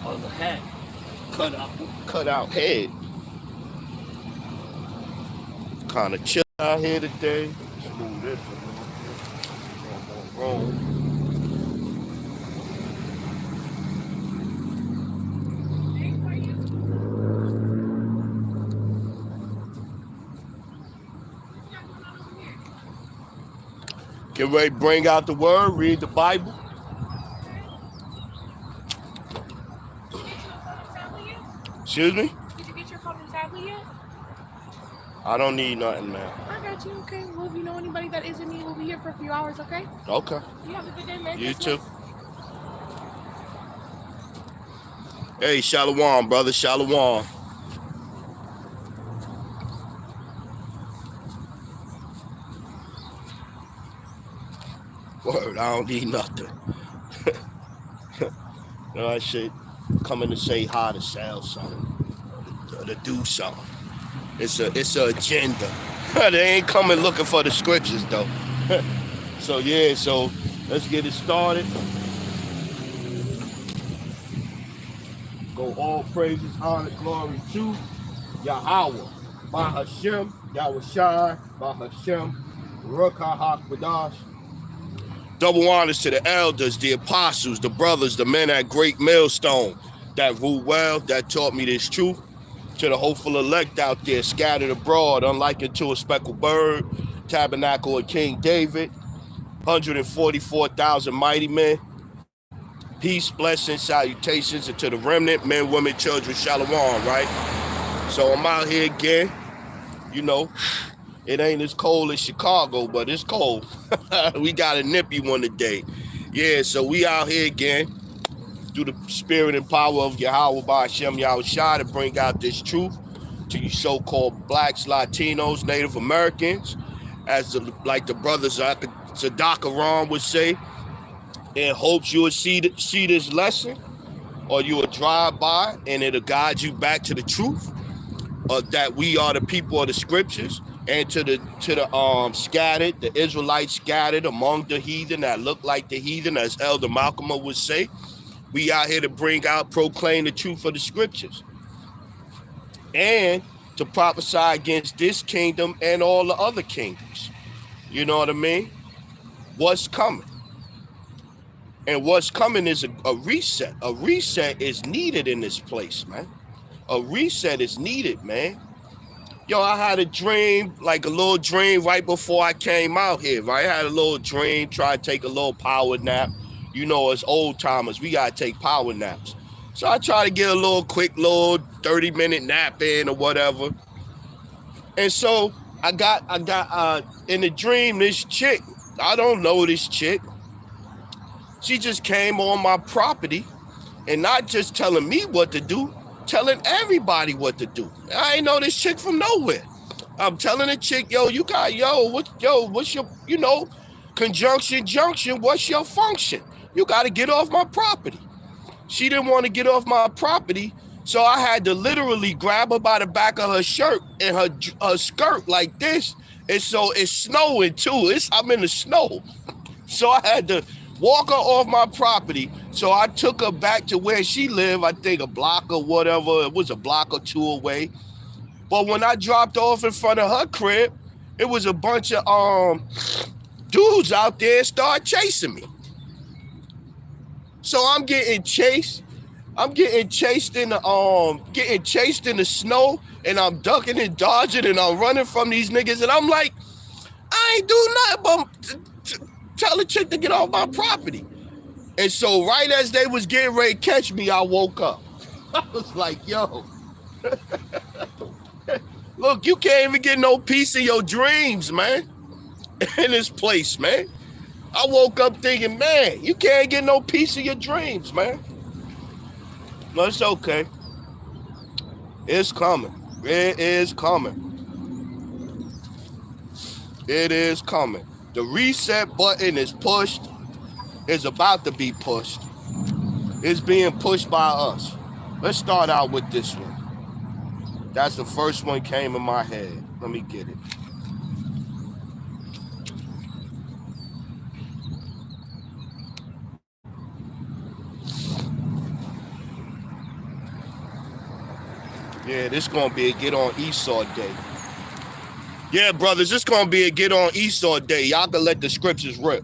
other hat. Cut out head. Kind of chill out here today. Let's move this wrong. Get ready to bring out the word, read the Bible. Excuse me? Did you get your phone and tablet yet? I don't need nothing, man. I got you, okay. Well, if you know anybody that is in need, we'll be here for a few hours, okay? Okay. You have a good day, man. You too. Hey, Shalom, brother, Shalom. Word, I don't need nothing. You know, I should coming to say hi to sell something, to do something. It's a agenda. They ain't coming looking for the scriptures though. So yeah, so let's get it started. Go all praises, honor, glory to Yahweh. By Hashem, Yahweh Shai, by Hashem, Ruach HaKodesh. Double honors to the elders, the apostles, the brothers, the men at Great Millstone that ruled well, that taught me this truth. To the hopeful elect out there scattered abroad, unlike unto a speckled bird, tabernacle of King David, 144,000 mighty men. Peace, blessings, salutations, and to the remnant, men, women, children, shalom, right? So I'm out here again. You know, it ain't as cold as Chicago, but it's cold. We got a nippy one today. Yeah, so we out here again through the spirit and power of Yahweh by Hashem Yahweh Shai to bring out this truth to you so-called blacks, Latinos, Native Americans, as like the brothers Zadok would say, in hopes you will see this lesson, or you will drive by and it'll guide you back to the truth, that we are the people of the scriptures, and to the scattered, the Israelites scattered among the heathen that look like the heathen, as Elder Malcolm would say. We out here to bring out, proclaim the truth of the scriptures, and to prophesy against this kingdom and all the other kingdoms. You know what I mean? What's coming? And what's coming is a reset. A reset is needed in this place, man. A reset is needed, man. Yo, I had a dream, like a little dream right before I came out here, right? I had a little dream, try to take a little power nap. You know, as old timers, we gotta take power naps. So I try to get a little quick little 30-minute nap in or whatever. And so I got in the dream, this chick, I don't know this chick. She just came on my property and not just telling me what to do, telling everybody what to do. I ain't know this chick from nowhere. I'm telling the chick, what's your, conjunction, junction, what's your function? You got to get off my property. She didn't want to get off my property, so I had to literally grab her by the back of her shirt and her skirt like this. And so it's snowing too. I'm in the snow. So I had to walk her off my property. So I took her back to where she lived, I think a block or whatever. It was a block or two away. But when I dropped off in front of her crib, it was a bunch of dudes out there start chasing me. So I'm getting chased. I'm getting chased in the snow, and I'm ducking and dodging, and I'm running from these niggas, and I'm like, I ain't do nothing but tell the chick to get off my property. And so right as they was getting ready to catch me, I woke up. I was like, yo, look, you can't even get no peace in your dreams, man, in this place, man. I woke up thinking, man, you can't get no peace in your dreams, man. No, it's okay. It's coming. It is coming. It is coming. The reset button is pushed. It's about to be pushed. It's being pushed by us. Let's start out with this one. That's the first one came in my head. Let me get it. Yeah, this gonna be a get on Esau day. Yeah, brothers, this gonna be a get on Esau day. Y'all can let the scriptures rip.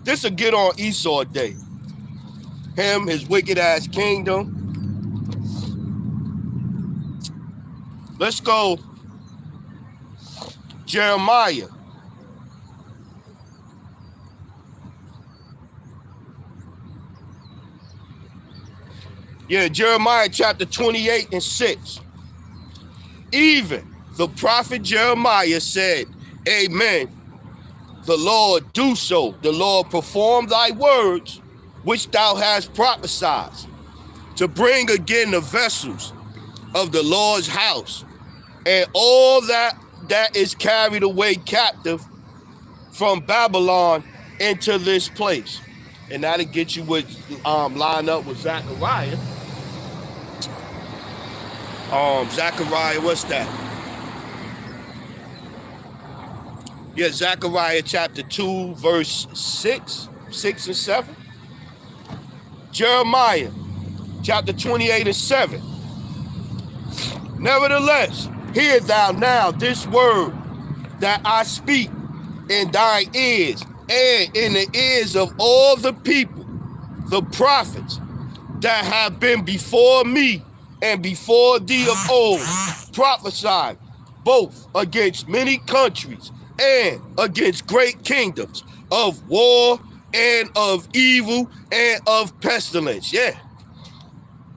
This a get on Esau day. Him, his wicked ass kingdom. Let's go, Jeremiah. Yeah, Jeremiah chapter 28 and 6. Even the prophet Jeremiah said, Amen. The Lord do so. The Lord perform thy words, which thou hast prophesied, to bring again the vessels of the Lord's house, and all that is carried away captive from Babylon into this place. And that'll get you with line up with Zechariah. Zechariah, what's that? Yeah, Zechariah chapter 2, verse 6 and 7. Jeremiah chapter 28 and 7. Nevertheless, hear thou now this word that I speak in thy ears and in the ears of all the people, the prophets that have been before me and before thee of old, prophesied both against many countries and against great kingdoms, of war and of evil and of pestilence. Yeah.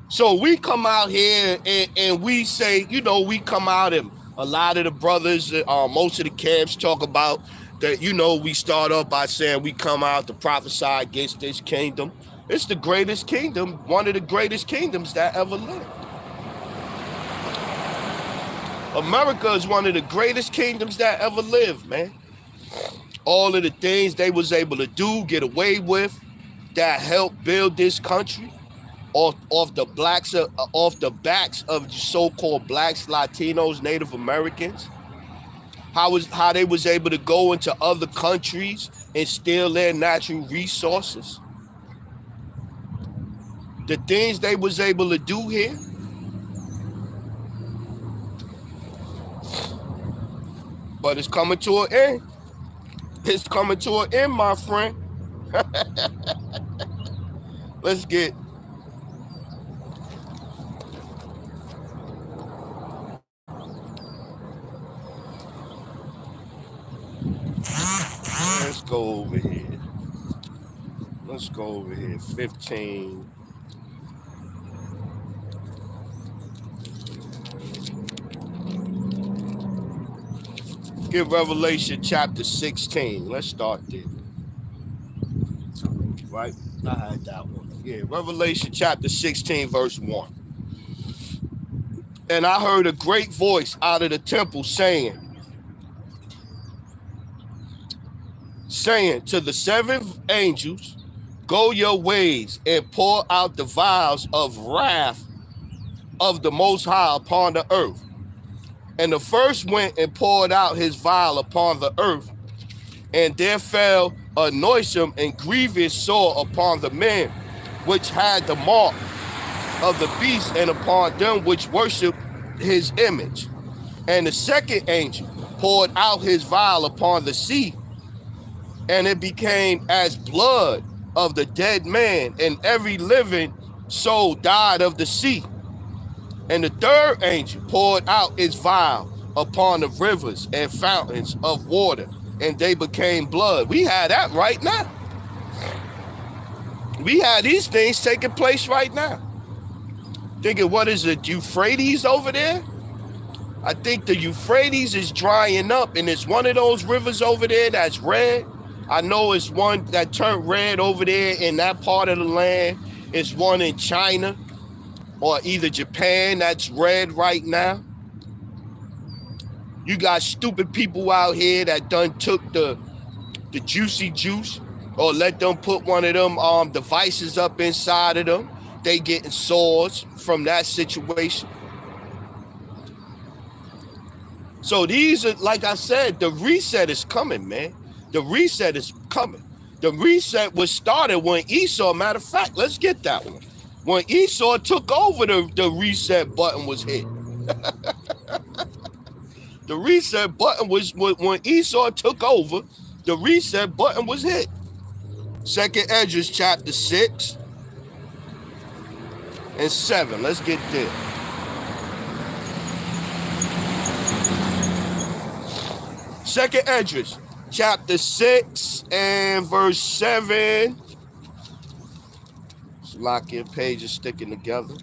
So we come out here and we say, you know, we come out and a lot of the brothers, most of the camps talk about that, you know, we start off by saying we come out to prophesy against this kingdom. It's the greatest kingdom, one of the greatest kingdoms that ever lived. America is one of the greatest kingdoms that ever lived, man. All of the things they was able to do, get away with, that helped build this country off the backs of so-called blacks, Latinos, Native Americans. How they was able to go into other countries and steal their natural resources. The things they was able to do here. But it's coming to an end. It's coming to an end, my friend. Let's get. Let's go over here. Let's go over here. 15. Get Revelation chapter 16. Let's start there. Right? I had that one. Yeah, Revelation chapter 16, verse 1. And I heard a great voice out of the temple saying to the seven angels, go your ways and pour out the vials of wrath of the Most High upon the earth. And the first went and poured out his vial upon the earth, and there fell a noisome and grievous sore upon the men which had the mark of the beast, and upon them which worshiped his image. And the second angel poured out his vial upon the sea, and it became as blood of the dead man, and every living soul died of the sea. And the third angel poured out his vial upon the rivers and fountains of water, and they became blood. We had that right now. We had these things taking place right now. Thinking, what is it, Euphrates over there? I think the Euphrates is drying up, and it's one of those rivers over there that's red. I know it's one that turned red over there in that part of the land. It's one in China or either Japan that's red right now. You got stupid people out here that done took the juicy juice or let them put one of them devices up inside of them. They getting sores from that situation. So these are, like I said, the reset is coming, man. The reset is coming. The reset was started when Esau, matter of fact, let's get that one. When Esau took over, the reset button was hit. The reset button was when Esau took over. The reset button was hit. Second Esdras chapter 6 and 7. Let's get there. Second Esdras chapter 6 and verse 7. Lock your pages sticking together.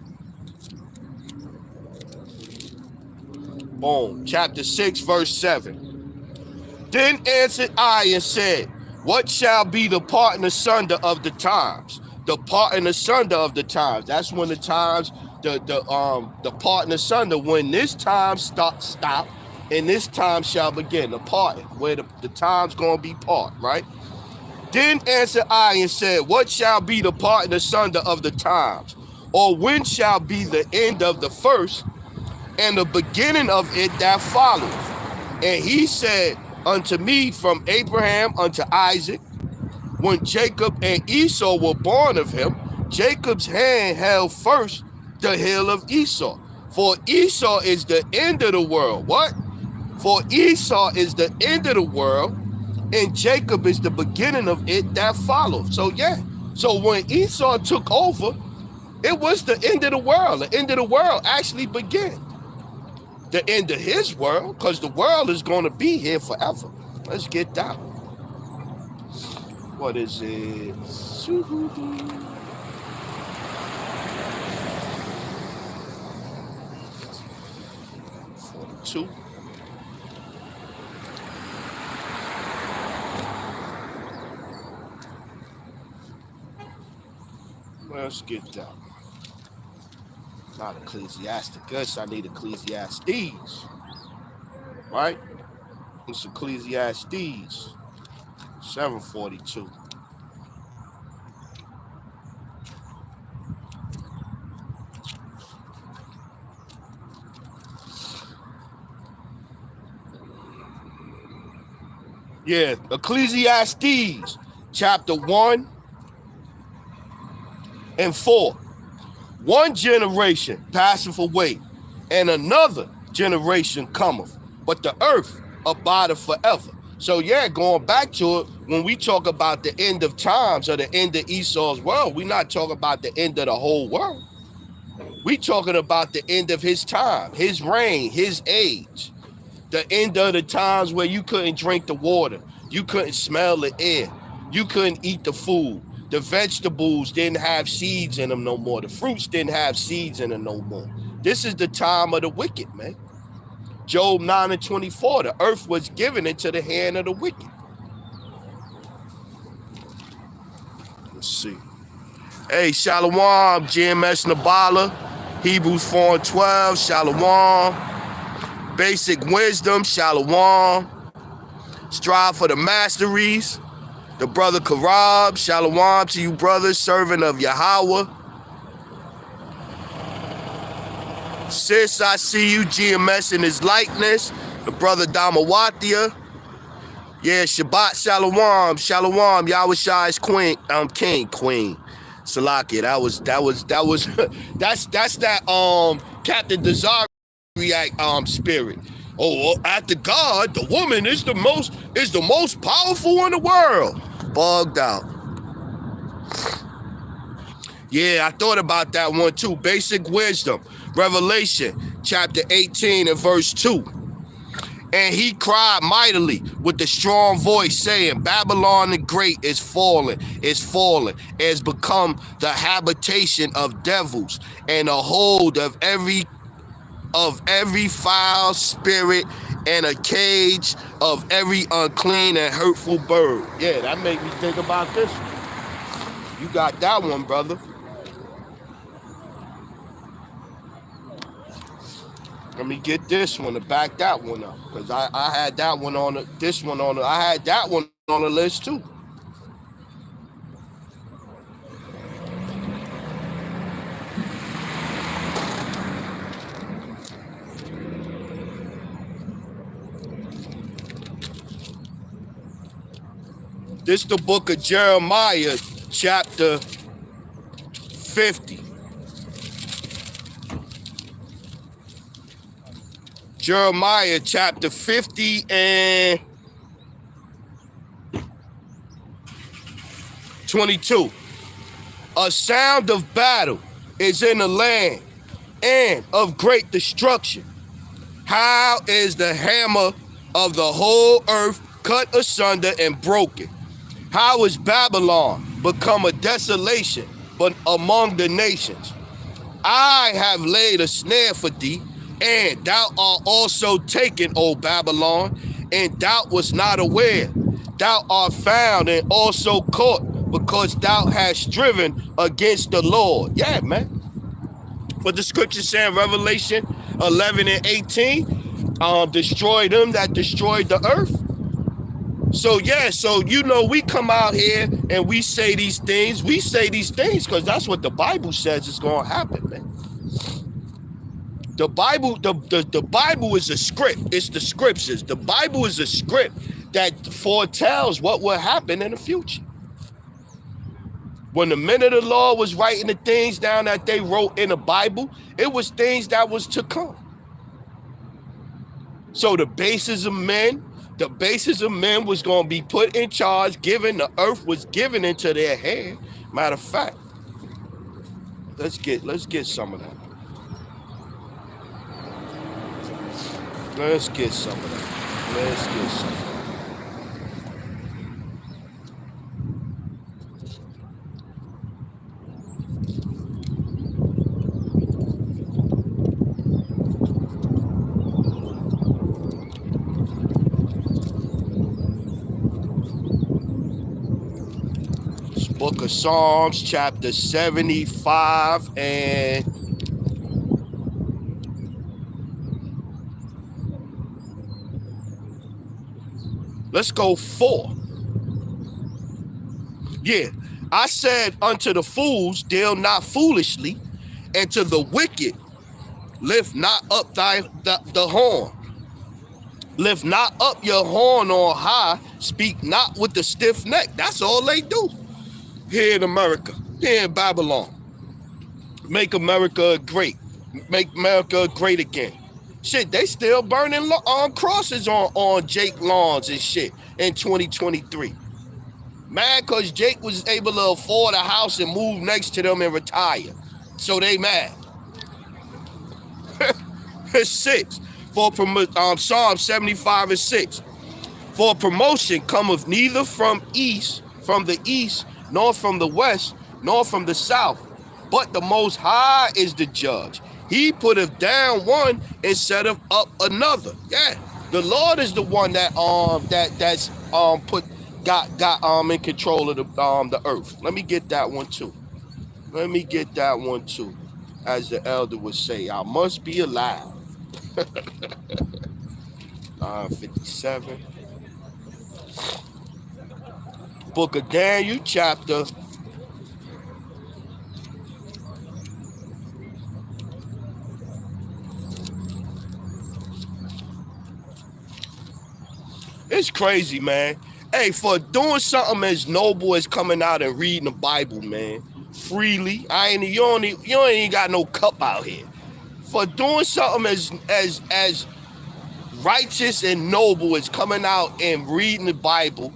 Boom. Chapter 6, verse 7. Then answered I and said, what shall be the part and asunder of the times? The part and asunder of the times. That's when the times, the part and asunder, when this time stop, and this time shall begin. The part, where the time's gonna be part, right? Then answered I and said, what shall be the part and asunder of the times? Or when shall be the end of the first and the beginning of it that followeth? And he said unto me, from Abraham unto Isaac, when Jacob and Esau were born of him, Jacob's hand held first the heel of Esau. For Esau is the end of the world. What? For Esau is the end of the world, and Jacob is the beginning of it that followed. So yeah, so when Esau took over, it was the end of the world. The end of the world actually began. The end of his world, because the world is going to be here forever. Let's get that. What is it? 42. Let's get that. Not Ecclesiasticus, I need Ecclesiastes. Right? It's Ecclesiastes 742. Yeah, Ecclesiastes chapter 1 and 4. One generation passeth away, and another generation cometh, but the earth abideth forever. So yeah, going back to it, when we talk about the end of times or the end of Esau's world, we're not talking about the end of the whole world. We talking about the end of his time, his reign, his age. The end of the times where you couldn't drink the water, you couldn't smell the air, you couldn't eat the food. The vegetables didn't have seeds in them no more. The fruits didn't have seeds in them no more. This is the time of the wicked, man. Job 9 and 24, the earth was given into the hand of the wicked. Let's see. Hey, Shalom, GMS Nabala, Hebrews 4 and 12, Shalom. Basic wisdom, Shalom. Strive for the masteries. The brother Karab, Shalom to you brothers, servant of Yahweh. Sis, I see you, GMS in his likeness. The brother Damawatia. Yeah, Shabbat Shalom, Shalom, Yahushai's queen. Salakia, that's that Captain Desire react spirit. Oh, after God, the woman is the most powerful in the world. Bugged out. Yeah, I thought about that one too. Basic wisdom. Revelation chapter 18 and verse 2. And he cried mightily with a strong voice, saying, Babylon the Great is fallen, has become the habitation of devils, and a hold of every foul spirit, and a cage of every unclean and hurtful bird. Yeah, that made me think about this one. You got that one, brother. Let me get this one to back that one up, because I had that one on I had that one on the list too. This is the book of Jeremiah, chapter 50. Jeremiah chapter 50 and 22. A sound of battle is in the land and of great destruction. How is the hammer of the whole earth cut asunder and broken? How is Babylon become a desolation but among the nations? I have laid a snare for thee, and thou art also taken, O Babylon, and thou wast not aware. Thou art found and also caught, because thou hast striven against the Lord. Yeah, man. What the scripture saying, Revelation 11 and 18, destroy them that destroyed the earth. So yeah, so we come out here and we say these things. We say these things because that's what the Bible says is going to happen, man. The Bible, the Bible is a script. It's the scriptures. The Bible is a script that foretells what will happen in the future. When the men of the law was writing the things down that they wrote in the Bible, it was things that was to come. So the basis of men was going to be put in charge, the earth was given into their hand. Matter of fact, let's get some of that. Let's get some of that. Let's get some of that. Book of Psalms, chapter 75, and let's go 4. Yeah, I said unto the fools, deal not foolishly, and to the wicked, lift not up the horn. Lift not up your horn on high, speak not with the stiff neck. That's all they do. Here in America, here in Babylon. Make America great. Make America great again. Shit, they still burning crosses on Jake lawns and shit in 2023. Mad because Jake was able to afford a house and move next to them and retire. So they mad. It's 6. For Psalm 75 and 6. For promotion cometh neither from the east, nor from the west, nor from the south. But the Most High is the judge. He putteth down one and setteth up another. Yeah, the Lord is the one that got in control of the earth. Let me get that one too. As the elder would say, I must be alive. 57. Book of Daniel, chapter 8. It's crazy, man. Hey, for doing something as noble as coming out and reading the Bible, man, freely. You ain't got no cup out here. For doing something as righteous and noble as coming out and reading the Bible,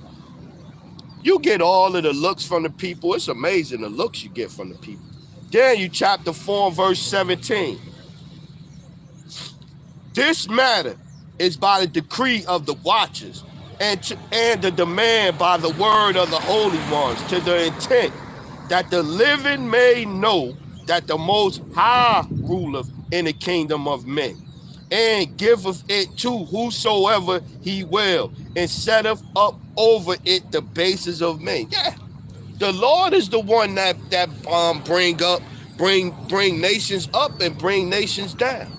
you get all of the looks from the people. It's amazing the looks you get from the people. Daniel chapter 4, verse 17. This matter is by the decree of the watchers and the demand by the word of the holy ones, to the intent that the living may know that the Most High ruleth in the kingdom of men, and giveth it to whosoever he will, and setteth up over it the bases of men. Yeah, the Lord is the one that bring nations up and bring nations down.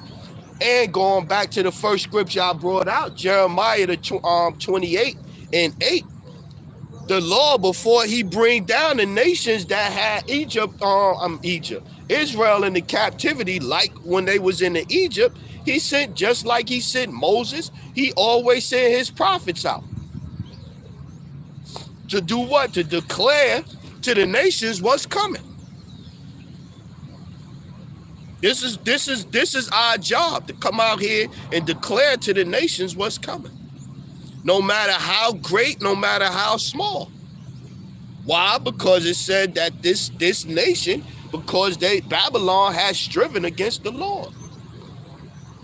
And going back to the first scripture I brought out, Jeremiah 28 and 8, the Lord, before he bring down the nations that had Israel in the captivity, like when they was in the Egypt, he sent, just like he sent Moses, he always sent his prophets out. To do what? To declare to the nations what's coming. This is our job, to come out here and declare to the nations what's coming. No matter how great, no matter how small. Why? Because it said that this nation, because Babylon has striven against the Lord.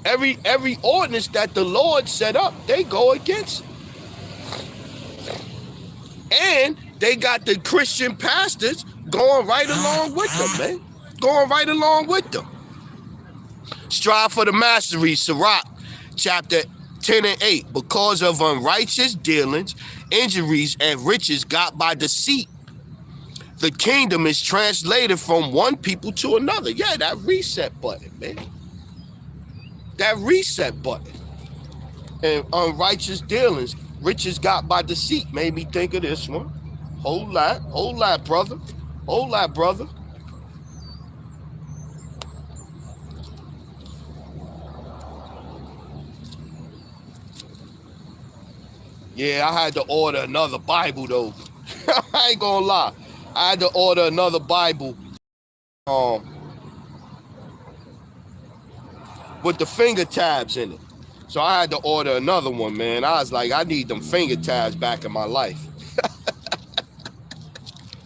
Every ordinance that the Lord set up, they go against it. And they got the Christian pastors going right along with them, man. Going right along with them. Strive for the mastery, Sirach, chapter 10 and 8. Because of unrighteous dealings, injuries, and riches got by deceit, the kingdom is translated from one people to another. Yeah, that reset button, man. That reset button. And unrighteous dealings, riches got by deceit, made me think of this one. Whole lot, brother. Whole lot, brother. Yeah, I had to order another Bible, though. I ain't gonna lie. I had to order another Bible with the finger tabs in it. So I had to order another one, man. I was like, I need them finger tabs back in my life.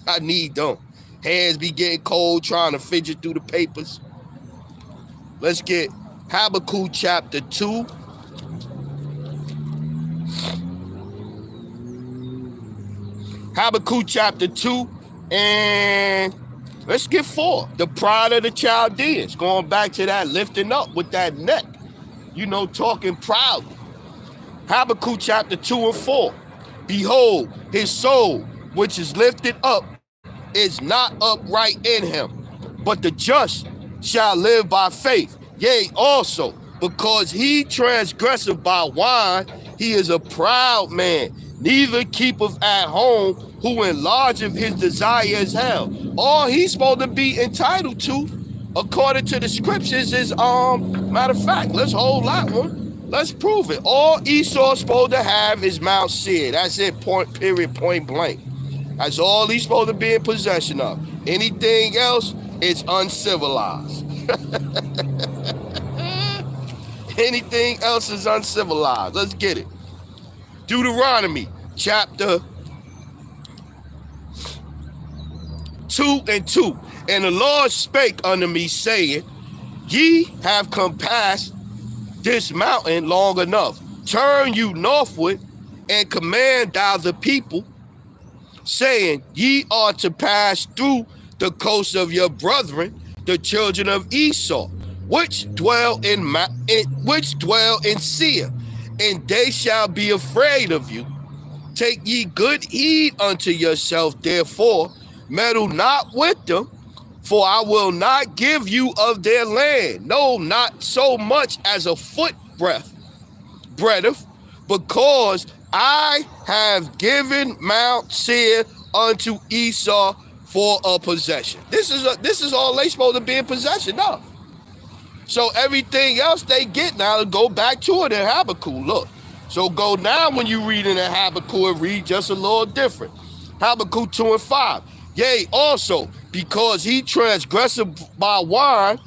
I need them. Hands be getting cold trying to fidget through the papers. Let's get Habakkuk chapter 2. Habakkuk chapter 2, and let's get 4. The pride of the Chaldeans. Going back to that lifting up with that neck. You know, talking proudly. Habakkuk chapter 2 and 4. Behold, his soul, which is lifted up, is not upright in him, but the just shall live by faith. Yea, also, because he transgresseth by wine, he is a proud man, neither keepeth at home, who enlargeth his desire as hell. All he's supposed to be entitled to, according to the scriptures, is matter of fact, let's hold that one. Let's prove it. All Esau's supposed to have is Mount Seir. That's it, point blank. That's all he's supposed to be in possession of. Anything else is uncivilized. Anything else is uncivilized. Let's get it. Deuteronomy chapter 2 and 2. And the Lord spake unto me, saying, Ye have compassed this mountain long enough. Turn you northward and command thou the people, saying, Ye are to pass through the coast of your brethren, the children of Esau, which dwell in Seir, and they shall be afraid of you. Take ye good heed unto yourself, therefore, meddle not with them, for I will not give you of their land, no, not so much as a foot breadth, because I have given Mount Seir unto Esau for a possession. This is all they supposed to be in possession of. So everything else they get now, to go back to it in Habakkuk. Look, so go now when you read in Habakkuk, read just a little different. Habakkuk 2 and 5. Yea, also, because he transgresseth by wine,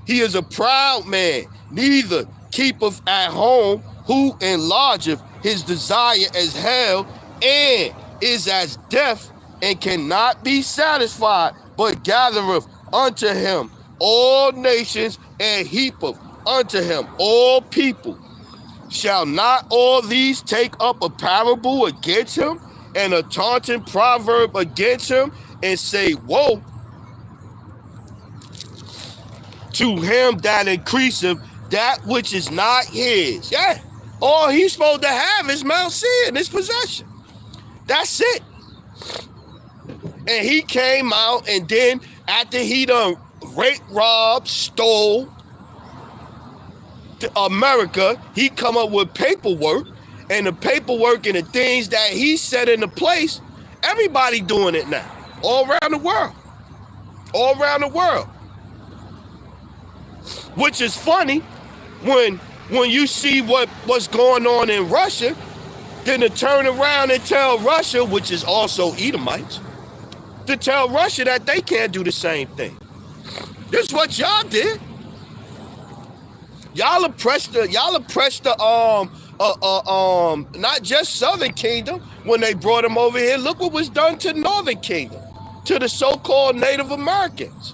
he is a proud man, neither keepeth at home, who enlargeth his desire as hell, and is as deaf, and cannot be satisfied, but gathereth unto him all nations, and heapeth unto him all people. Shall not all these take up a parable against him, and a taunting proverb against him, and say, Woe to him that increaseth that which is not his. Yeah, all he's supposed to have is Mount Seir in his possession. That's it. And he came out, and then after he done raped, robbed, stole America, he come up with paperwork, and the paperwork and the things that he set into place, everybody doing it now, all around the world. All around the world. Which is funny when you see what's going on in Russia, then to turn around and tell Russia, which is also Edomites, to tell Russia that they can't do the same thing. This is what y'all did. Y'all oppressed the not just Southern Kingdom when they brought them over here. Look what was done to Northern Kingdom, to the so-called Native Americans.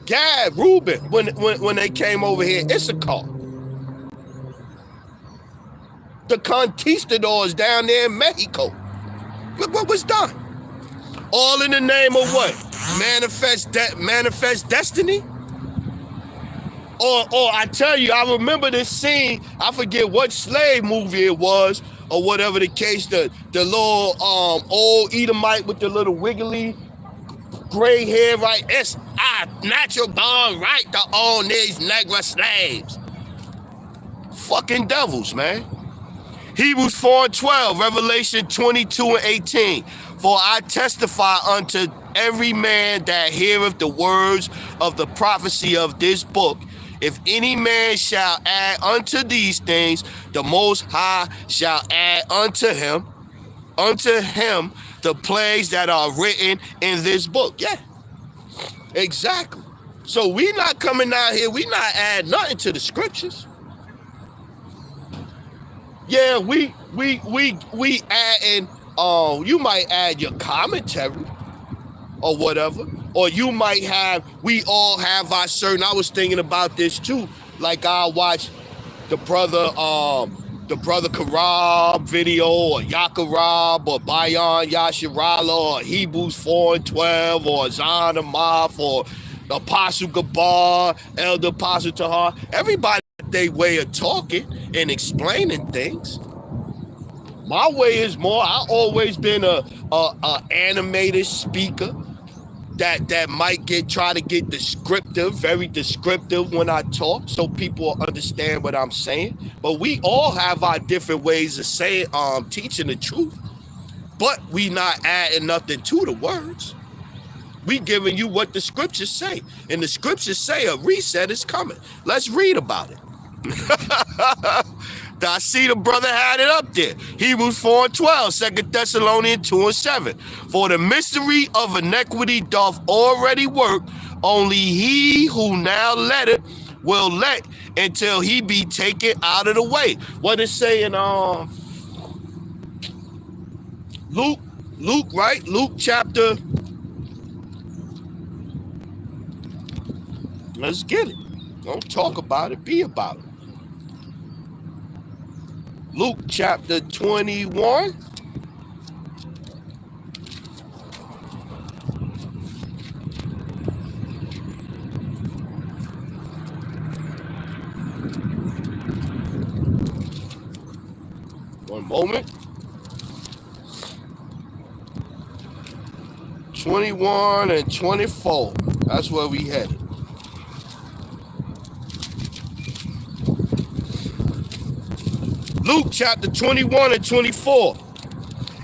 Gad, Reuben, when they came over here, Issachar. The conquistadors down there in Mexico. Look what was done. All in the name of what? Manifest destiny? Or I tell you, I remember this scene, I forget what slave movie it was, or whatever the case, the little old Edomite with the little wiggly gray hair, right? It's natural born right to own these Negro slaves. Fucking devils, man. Hebrews 4:12, Revelation 22:18. For I testify unto every man that heareth the words of the prophecy of this book. If any man shall add unto these things, the Most High shall add unto him the plagues that are written in this book. Yeah, exactly. So we not coming out here, we not add nothing to the scriptures. Yeah, we adding, you might add your commentary or whatever, or you might have, we all have our certain, I was thinking about this too, like I watch the brother Karab video, or Yakarab, or Bayan Yasharala, or Hebrews 4:12, or Zan Amaf, or the Apostle Gabar, Elder Apostle Tahar. Everybody they way of talking and explaining things. My way is more, I always been a animated speaker that might try to get descriptive, very descriptive when I talk, so people understand what I'm saying. But we all have our different ways of saying, teaching the truth. But we not adding nothing to the words. We giving you what the scriptures say. And the scriptures say a reset is coming. Let's read about it. I see the brother had it up there. Hebrews 4:12, 2 Thessalonians 2:7. For the mystery of iniquity doth already work, only he who now letteth will let until he be taken out of the way. What is saying Luke, right? Luke chapter, let's get it. Don't talk about it, be about it. Luke chapter 21. One moment. 21 and 24. That's where we headed. Luke chapter 21 and 24.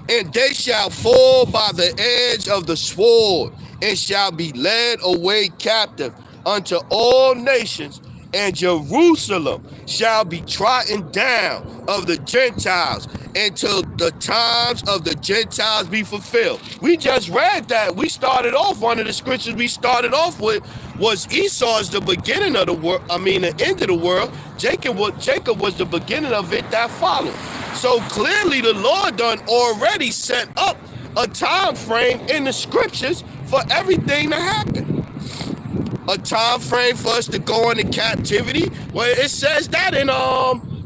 And they shall fall by the edge of the sword, and shall be led away captive unto all nations, and Jerusalem shall be trodden down of the Gentiles until the times of the Gentiles be fulfilled. We just read that. We started off, one of the scriptures we started off with was Esau's the beginning of the world, the end of the world. Jacob was the beginning of it that followed. So clearly the Lord done already set up a time frame in the scriptures for everything to happen. A time frame for us to go into captivity. Well, it says that in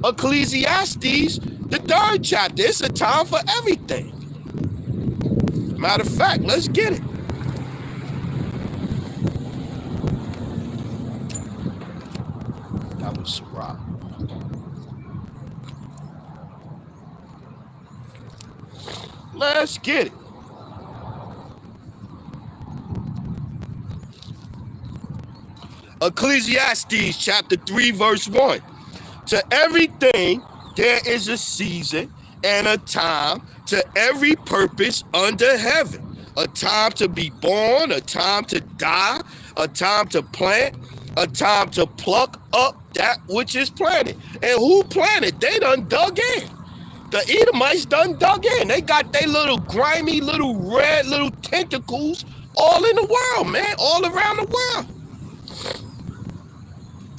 Ecclesiastes, the 3rd chapter. It's a time for everything. Matter of fact, let's get it. That was Sirach. Let's get it. Ecclesiastes chapter 3 verse 1. To everything there is a season and a time to every purpose under heaven. A time to be born, a time to die, a time to plant, a time to pluck up that which is planted. And who planted? They done dug in. The Edomites done dug in. They got their little grimy, little red, little tentacles all in the world, man, all around the world.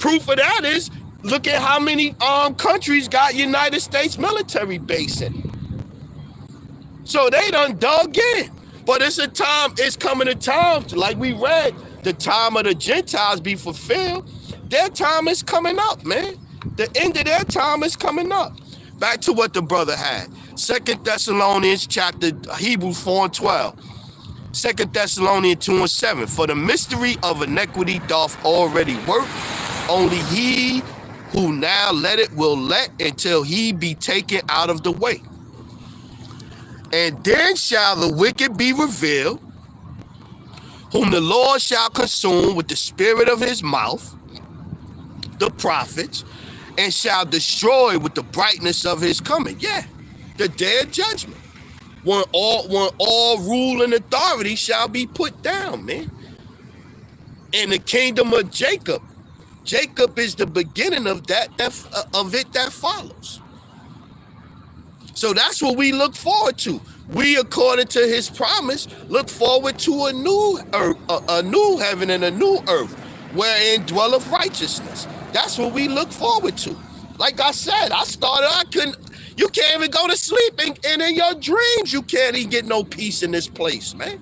Proof of that is, look at how many countries got United States military base in. So they done dug in. But it's coming a time, like we read, the time of the Gentiles be fulfilled. Their time is coming up, man. The end of their time is coming up. Back to what the brother had. 2 Thessalonians chapter, Hebrews 4 and 12. 2 Thessalonians 2 and 7. For the mystery of iniquity doth already work. Only he who now let it will let until he be taken out of the way. And then shall the wicked be revealed, whom the Lord shall consume with the spirit of his mouth, the prophets, and shall destroy with the brightness of his coming. Yeah, the day of judgment. When all rule and authority shall be put down, man. In the kingdom of Jacob. Jacob is the beginning of that follows. So that's what we look forward to. We, according to his promise, look forward to a new earth, a new heaven and a new earth, wherein dwelleth righteousness. That's what we look forward to. Like I said, you can't even go to sleep, and in your dreams, you can't even get no peace in this place, man.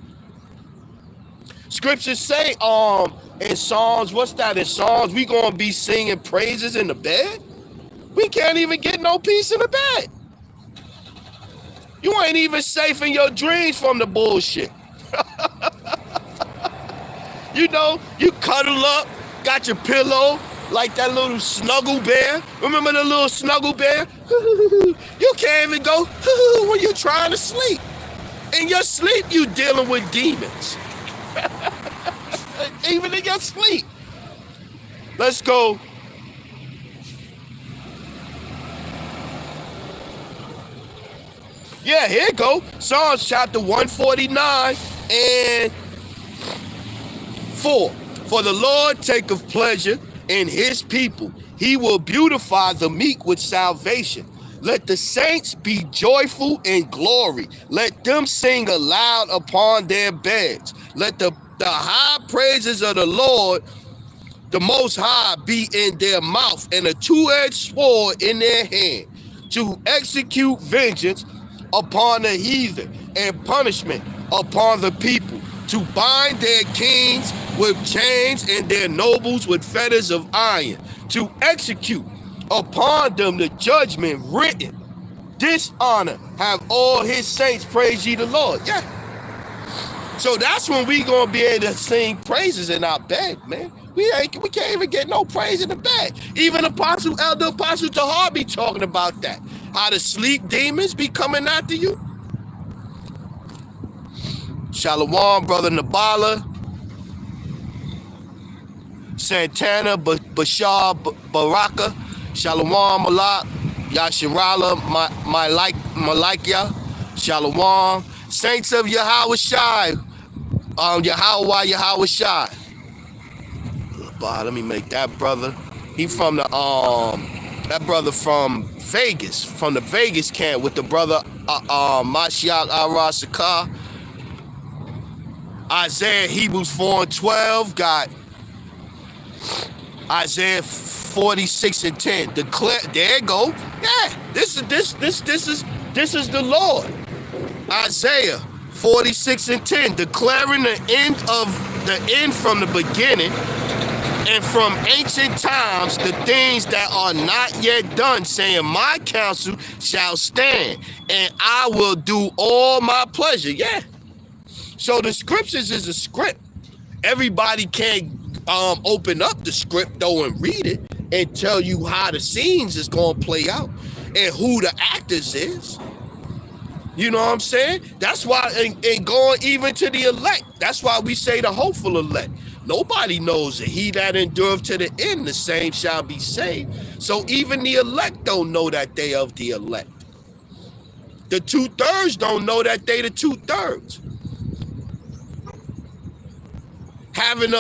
Scriptures say, in Psalms, what's that in Psalms? We gonna be singing praises in the bed? We can't even get no peace in the bed. You ain't even safe in your dreams from the bullshit. You know, you cuddle up, got your pillow, like that little snuggle bear. Remember the little snuggle bear? You can't even go when you're trying to sleep. In your sleep, you dealing with demons. Even in your sleep. Let's go. Yeah, here you go. Psalms chapter 149 and 4. For the Lord taketh pleasure in his people. He will beautify the meek with salvation. Let the saints be joyful in glory. Let them sing aloud upon their beds. Let the high praises of the Lord, the Most High, be in their mouth, and a two-edged sword in their hand, to execute vengeance upon the heathen and punishment upon the people, to bind their kings with chains and their nobles with fetters of iron, to execute upon them the judgment written. Dishonor have all his saints, praise ye the Lord. Yeah. So that's when we gonna be able to sing praises in our bed, man. We can't even get no praise in the bed. Even Elder Apostle Tahar be talking about that. How the sleep demons be coming after you. Shalom, brother Nabala, Santana, Bashar, Baraka, Shalom, Malak, Yasharala, Malakia, Shalom, saints of Yahweh Shai, Yahweh Shai. Let me make that brother. He from the that brother from Vegas, from the Vegas camp with the brother Mashiach Arasakar. Isaiah, Hebrews 4 and 12, got Isaiah 46 and 10. Declare, there you go. Yeah, this is the Lord. Isaiah 46 and 10, declaring the end from the beginning, and from ancient times the things that are not yet done, saying, my counsel shall stand, and I will do all my pleasure. Yeah. So the scriptures is a script. Everybody can't open up the script though and read it and tell you how the scenes is gonna play out and who the actors is. You know what I'm saying? That's why, and going even to the elect, that's why we say the hopeful elect. Nobody knows it. He that endureth to the end, the same shall be saved. So even the elect don't know that they of the elect. The 2/3 don't know that they the 2/3. Having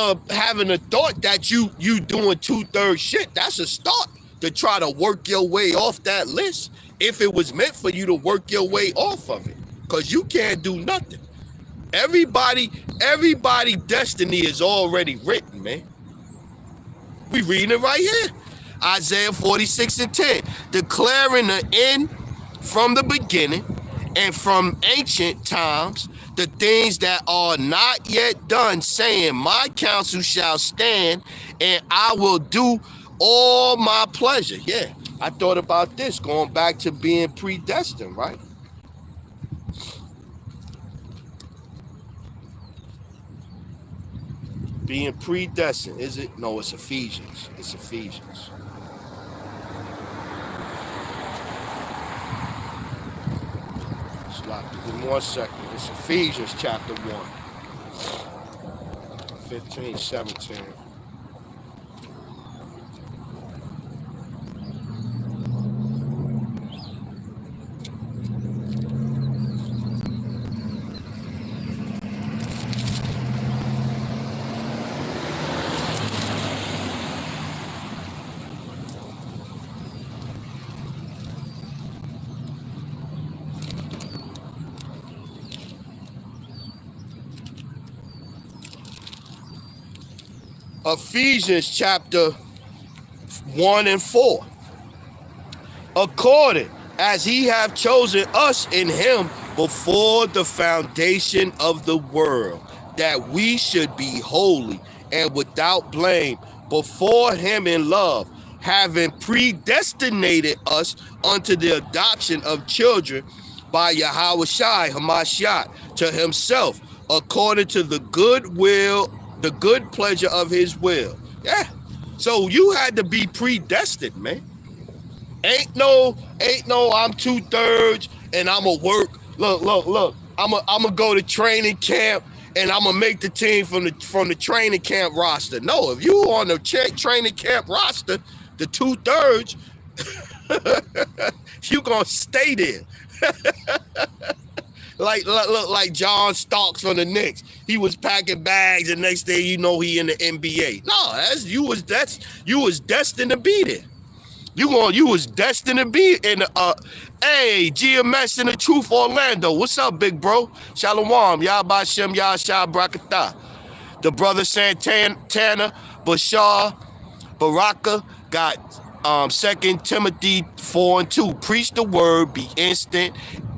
a thought that you doing 2/3 shit, that's a start to try to work your way off that list. If it was meant for you to work your way off of it, because you can't do nothing. Everybody destiny is already written, man. We reading it right here. Isaiah 46 and 10. Declaring the end from the beginning and from ancient times, the things that are not yet done, saying, my counsel shall stand, and I will do all my pleasure. Yeah, I thought about this, going back to being predestined, right? Being predestined, is it? No, it's Ephesians. It's Ephesians. Give me 1 second. It's Ephesians chapter 1, 15, 17. Ephesians chapter 1 and 4. According as he hath chosen us in him before the foundation of the world, that we should be holy and without blame before him in love, having predestinated us unto the adoption of children by Yahweh Shai Hamashiach to himself, according to the good will, the good pleasure of his will. Yeah. So you had to be predestined, man. Ain't no, I'm 2/3 and I'ma work. Look. I'ma go to training camp and I'ma make the team from the training camp roster. No, if you on the training camp roster, the 2/3, you gonna stay there. Like John Starks from the Knicks. He was packing bags, and next thing you know, he in the NBA. No, you was destined to be there. You was destined to be in the hey, GMS in the Truth Orlando. What's up, big bro? Shalom, Yahba Shem Yahshua Brakatah. The brother Santana, Bashar, Baraka got 2 Timothy 4 and 2. Preach the word, be instant,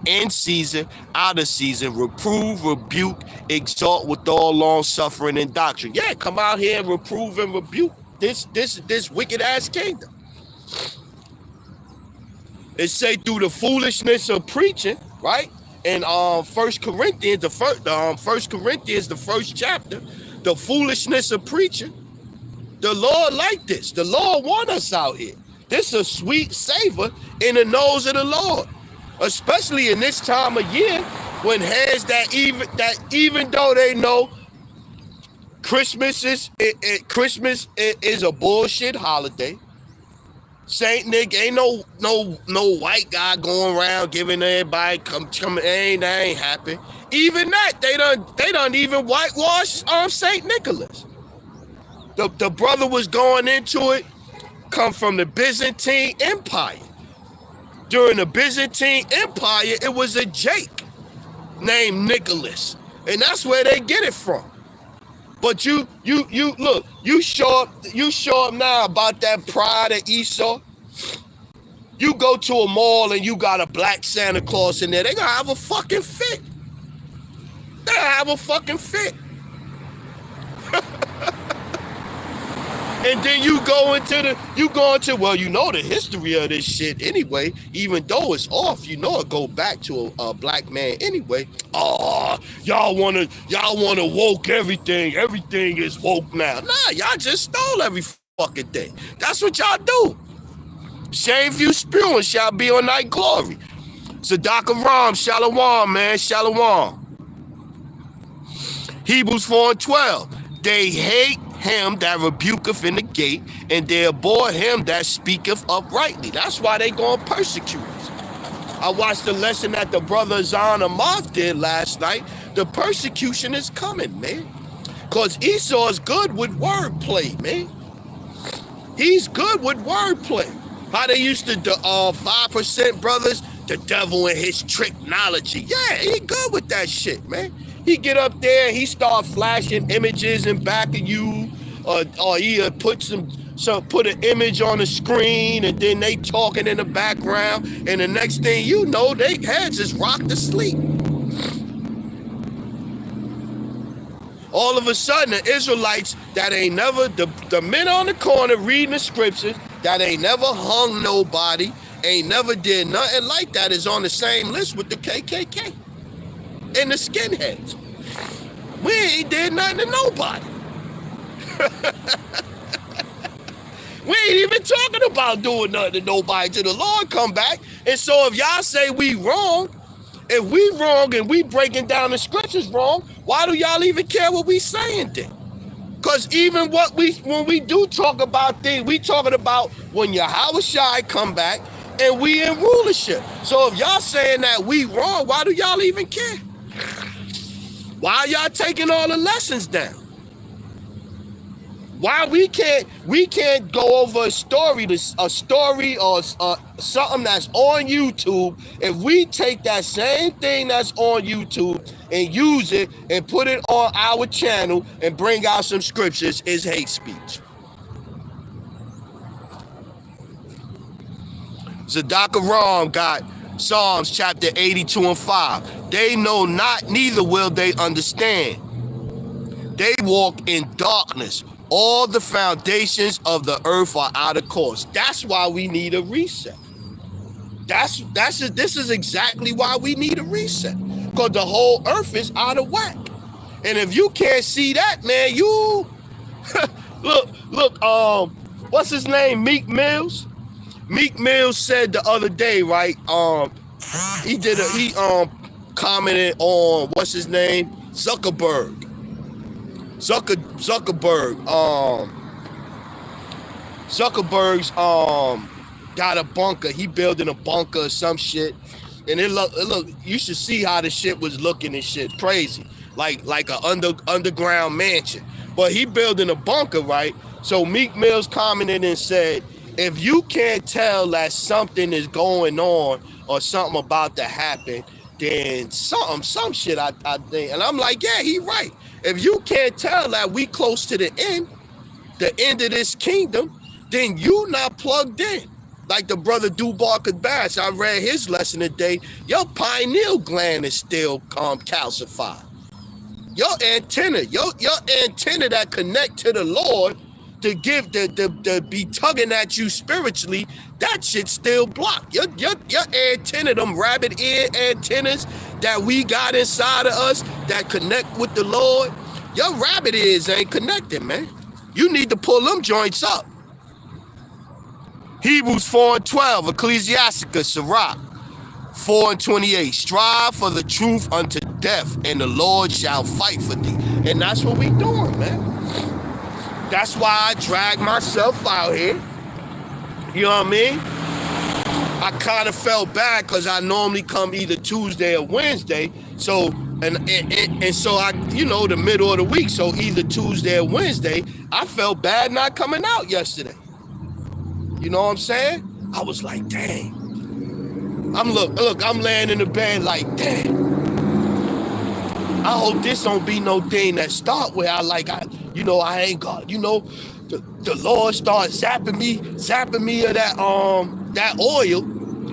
in season, out of season, reprove, rebuke, exhort with all long suffering and doctrine. Yeah, come out here and reprove and rebuke this wicked ass kingdom. It say through the foolishness of preaching, right? In 1 Corinthians, the first chapter, the foolishness of preaching. The Lord like this. The Lord want us out here. This is a sweet savor in the nose of the Lord, especially in this time of year when hands that even though they know Christmas is a bullshit holiday. Saint Nick ain't no white guy going around giving everybody coming. That ain't happen. Even that they done even whitewash Saint Nicholas. The brother was going into it, come from the Byzantine Empire. During the Byzantine Empire, it was a Jake named Nicholas, and that's where they get it from. But you look, you show up now about that pride of Esau. You go to a mall and you got a black Santa Claus in there, they gonna have a fucking fit. They gonna have a fucking fit. And then you go into well, you know the history of this shit anyway. Even though it's off, you know it go back to a black man anyway. Oh, y'all wanna woke everything. Everything is woke now. Nah, y'all just stole every fucking thing. That's what y'all do. Shame if you spewing shall be on night glory. Sadaka Ram, Shalom, man, Shalom. Hebrews 4 and 12. They hate him that rebuketh in the gate, and they abhor him that speaketh uprightly. That's why they gonna persecute us. I watched the lesson that the brother Zahn Amath did last night. The persecution is coming, man. Because Esau is good with wordplay, man. He's good with wordplay. How they used to, the 5% brothers, the devil and his tricknology. Yeah, he good with that shit, man. He get up there, he start flashing images in back of you, or he put some so put an image on the screen, and then they talking in the background, and the next thing you know, they heads is rocked to sleep. All of a sudden, the Israelites that ain't never, the men on the corner reading the scriptures, that ain't never hung nobody, ain't never did nothing like that, is on the same list with the KKK and the skinheads. We ain't did nothing to nobody. We ain't even talking about doing nothing to nobody till the Lord come back. And so if y'all say we wrong, if we wrong and we breaking down the scriptures wrong, why do y'all even care what we saying then? Because even when we do talk about things, we talking about when Yahweh Shai come back and we in rulership. So if y'all saying that we wrong, why do y'all even care? Why y'all taking all the lessons down? Why we can't go over a story or something that's on YouTube, if we take that same thing that's on YouTube and use it and put it on our channel and bring out some scriptures, is hate speech. Zadok Aram got Psalms chapter 82 and 5. They know not, neither will they understand. They walk in darkness. All the foundations of the earth are out of course. That's why we need a reset. This is exactly why we need a reset. Because the whole earth is out of whack. And if you can't see that, man, you look, what's his name? Meek Mills? Meek Mills said the other day, right? He commented on what's his name? Zuckerberg. Zuckerberg's got a bunker. He building a bunker or some shit, and it look. You should see how the shit was looking and shit, crazy, like a underground mansion. But he building a bunker, right? So Meek Mills commented and said, if you can't tell that something is going on or something about to happen, then some shit I think. And I'm like, yeah, he right. If you can't tell that we close to the end of this kingdom, then you not plugged in. Like the brother Dubar Kabash, I read his lesson today. Your pineal gland is still calcified. Your antenna that connect to the Lord to be tugging at you spiritually, that shit's still blocked. Your antenna, them rabbit ear antennas that we got inside of us that connect with the Lord, your rabbit ears ain't connected, man. You need to pull them joints up. Hebrews 4 and 12, Ecclesiasticus, Sirach 4 and 28. Strive for the truth unto death, and the Lord shall fight for thee. And that's what we doing, man. That's why I drag myself out here. You know what I mean? I kind of felt bad because I normally come either Tuesday or Wednesday. So and so I, the middle of the week. So either Tuesday or Wednesday, I felt bad not coming out yesterday. You know what I'm saying? I was like, dang. I'm laying in the bed like, dang. I hope this don't be no thing that start where I ain't got, the Lord start zapping me of that oil.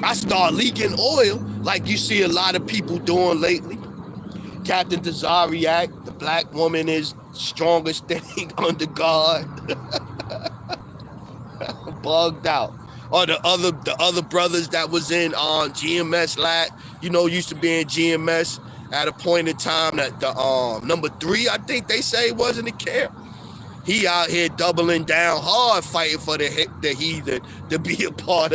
I start leaking oil like you see a lot of people doing lately. Captain Tazariak, the black woman is strongest thing under God. Bugged out. Or the other brothers that was in GMS used to be in GMS at a point in time that the number 3, I think they say, wasn't a care. He out here doubling down hard, fighting for the heathen to be a part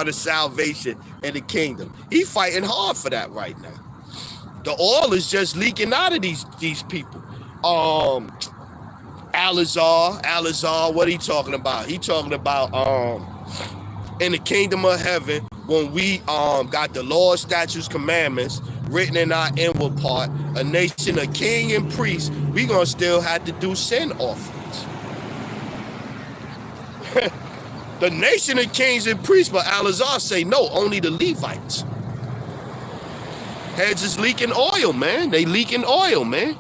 of salvation and the kingdom. He fighting hard for that right now. The oil is just leaking out of these people. Alizar, what he talking about? He talking about in the kingdom of heaven, when we got the Lord's statutes, commandments written in our inward part, a nation of king and priest, we gonna still have to do sin offerings. The nation of kings and priests, but Alizar say no, only the Levites. Heads is leaking oil, man. They leaking oil, man.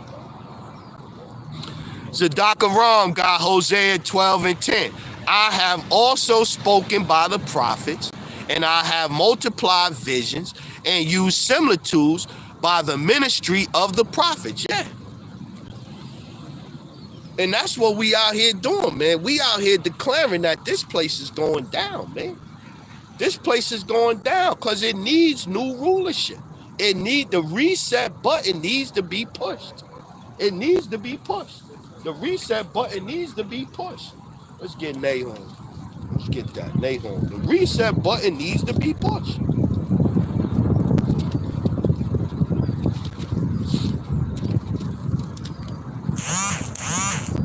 Zadok Aram got Hosea 12 and 10. I have also spoken by the prophets, and I have multiplied visions and used similitudes by the ministry of the prophets. Yeah. And that's what we out here doing, man. We out here declaring that this place is going down, man. This place is going down because it needs new rulership. The reset button needs to be pushed. It needs to be pushed. The reset button needs to be pushed. Let's get Nahum. Let's get that. Nahum. The reset button needs to be pushed.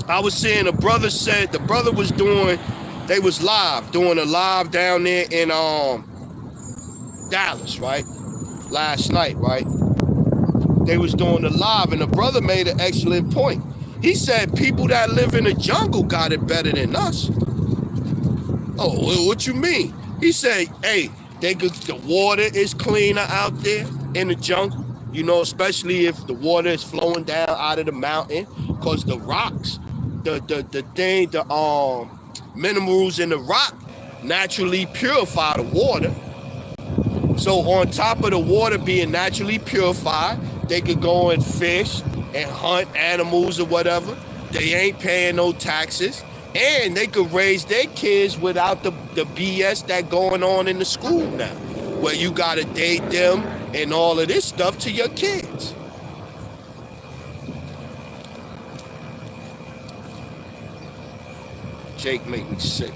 I was saying the brother was doing, they was doing a live down there in Dallas, right? Last night, right? They was doing a live, and the brother made an excellent point. He said people that live in the jungle got it better than us. Oh, what you mean? He said, hey, the water is cleaner out there in the jungle, you know, especially if the water is flowing down out of the mountain, because the rocks, the minerals in the rock naturally purify the water. So on top of the water being naturally purified, they could go and fish and hunt animals or whatever. They ain't paying no taxes. And they could raise their kids without the BS that going on in the school now, where you got to date them and all of this stuff to your kids. Jake make me sick.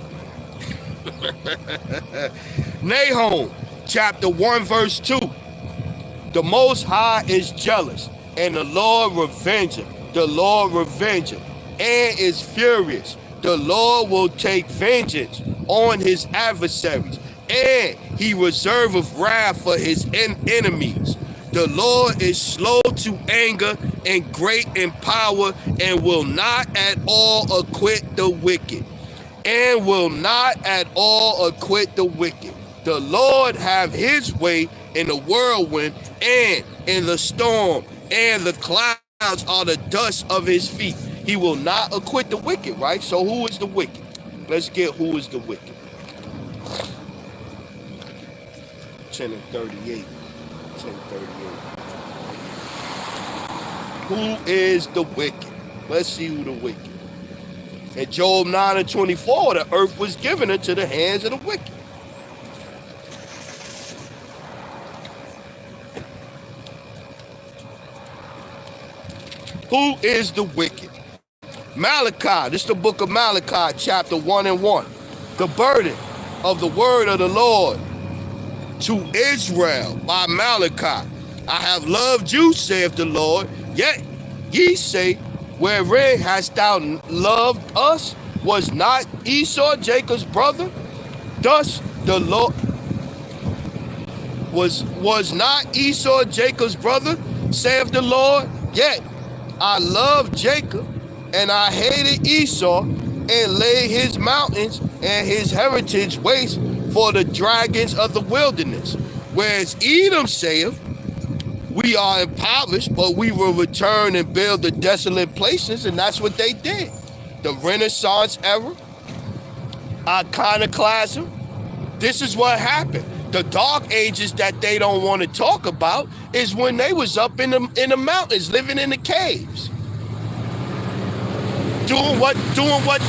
Nahum, chapter 1, verse 2. The Most High is jealous, and the Lord revengeth. The Lord revengeth, and is furious. The Lord will take vengeance on his adversaries, and he reserveth wrath for his enemies. The Lord is slow to anger and great in power, and will not at all acquit the wicked. And will not at all acquit the wicked. The Lord have his way in the whirlwind and in the storm, and the clouds are the dust of his feet. He will not acquit the wicked, right? So who is the wicked? Let's get who is the wicked. 10 and 38. 10:38. Who is the wicked? Let's see who the wicked. In Job 9 and 24, the earth was given into the hands of the wicked. Who is the wicked? Malachi, this is the book of Malachi, chapter 1 and 1. The burden of the word of the Lord to Israel by Malachi. I have loved you, saith the Lord, yet ye say, wherein hast thou loved us? Was not Esau Jacob's brother? Thus the Lord was not Esau Jacob's brother, saith the Lord, yet I loved Jacob, and I hated Esau, and laid his mountains and his heritage waste for the dragons of the wilderness. Whereas Edom saith, we are impoverished, but we will return and build the desolate places, and that's what they did. The Renaissance era, iconoclasm, this is what happened. The dark ages that they don't want to talk about is when they was up in the mountains, living in the caves. Doing what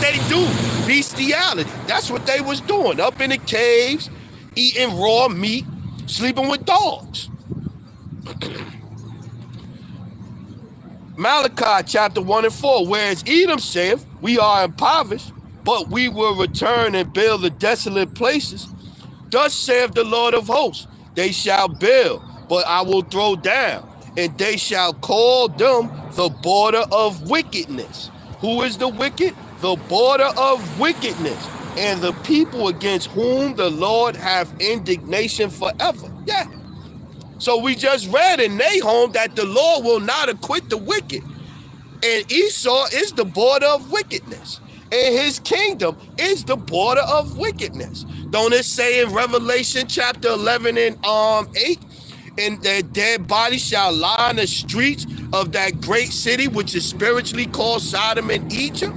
they do, bestiality. That's what they was doing, up in the caves, eating raw meat, sleeping with dogs. Malachi chapter 1 and 4, whereas Edom saith, we are impoverished, but we will return and build the desolate places. Thus saith the Lord of hosts, they shall build, but I will throw down, and they shall call them the border of wickedness. Who is the wicked? The border of wickedness, and the people against whom the Lord hath indignation forever. Yeah. So we just read in Nahum that the Lord will not acquit the wicked. And Esau is the border of wickedness. And his kingdom is the border of wickedness. Don't it say in Revelation chapter 11 and 8, and their dead bodies shall lie in the streets of that great city, which is spiritually called Sodom and Egypt.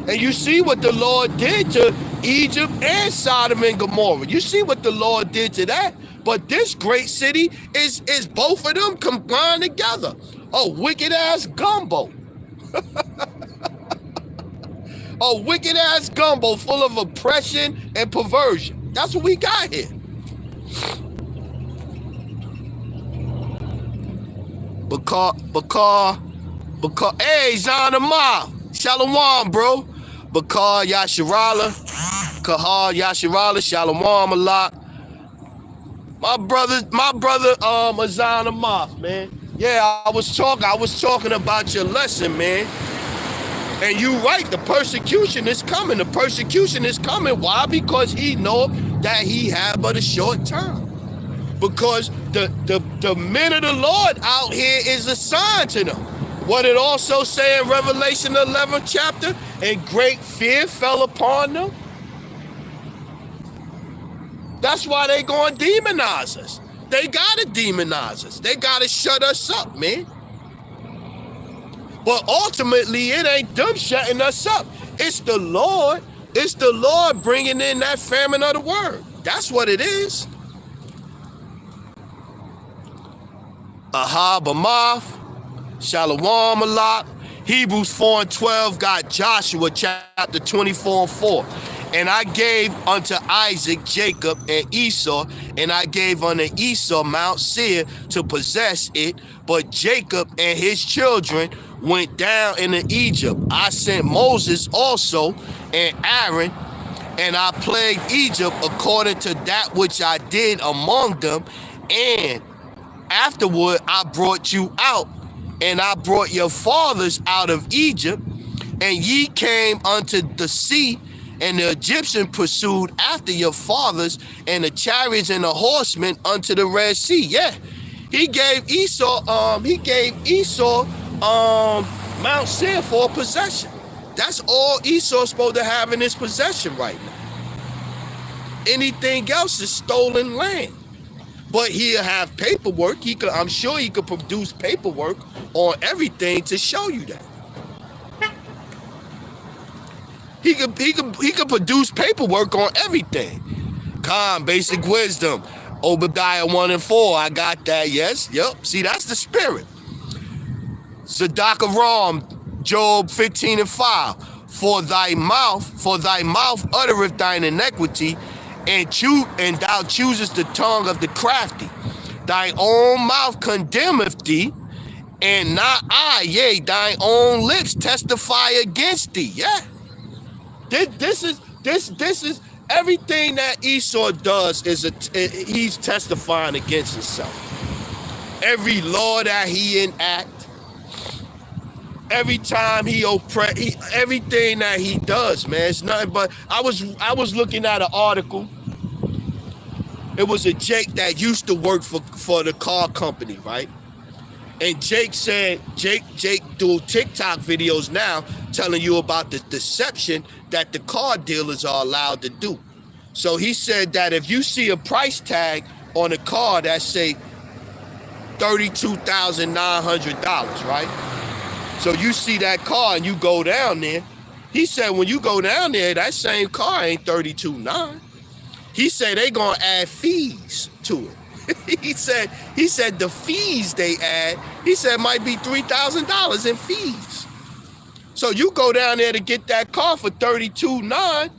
And you see what the Lord did to Egypt and Sodom and Gomorrah. You see what the Lord did to that. But this great city is both of them combined together. A wicked ass gumbo. A wicked ass gumbo full of oppression and perversion. That's what we got here. Because, hey, Zana Ma, Shalom, bro. Bakar Yasharala, Kahar Yasharala, Shalom Malak. My brother, Azana Moth, man. Yeah, I was talking about your lesson, man. And you right, the persecution is coming. The persecution is coming. Why? Because he know that he had but a short time. Because the men of the Lord out here is assigned to them. What it also say in Revelation 11th chapter, and great fear fell upon them. That's why they gonna demonize us. They gotta demonize us. They gotta shut us up, man. But ultimately, it ain't them shutting us up. It's the Lord. It's the Lord bringing in that famine of the word. That's what it is. B'math, Shalom Malak. Hebrews 4:12 got Joshua chapter 24:4. And I gave unto Isaac, Jacob, and Esau, and I gave unto Esau Mount Seir to possess it, but Jacob and his children went down into Egypt. I sent Moses also and Aaron, and I plagued Egypt according to that which I did among them, and afterward I brought you out, and I brought your fathers out of Egypt, and ye came unto the sea, and the Egyptian pursued after your fathers, and the chariots and the horsemen unto the Red Sea. Yeah, he gave Esau Mount Seir for possession. That's all Esau's supposed to have in his possession right now. Anything else is stolen land. But he'll have paperwork. I'm sure he could produce paperwork on everything to show you that. He could produce paperwork on everything. Basic wisdom. Obadiah 1 and 4. I got that. Yes. Yep. See, that's the spirit. Zadok Job 15 and 5. For thy mouth uttereth thine iniquity, and thou choosest the tongue of the crafty. Thy own mouth condemneth thee, and not I. Yea, thine own lips testify against thee. Yeah. This is everything that Esau does he's testifying against himself. Every law that he enact, every time he oppress, everything that he does, man, it's nothing but. I was looking at an article. It was a Jake that used to work for the car company, right? And Jake said, Jake do TikTok videos now telling you about the deception that the car dealers are allowed to do. So he said that if you see a price tag on a car that say $32,900, right? So you see that car and you go down there. He said when you go down there, that same car ain't $32,900. He said they gonna add fees to it. he said the fees they add, he said might be $3,000 in fees. So you go down there to get that car for $32,900.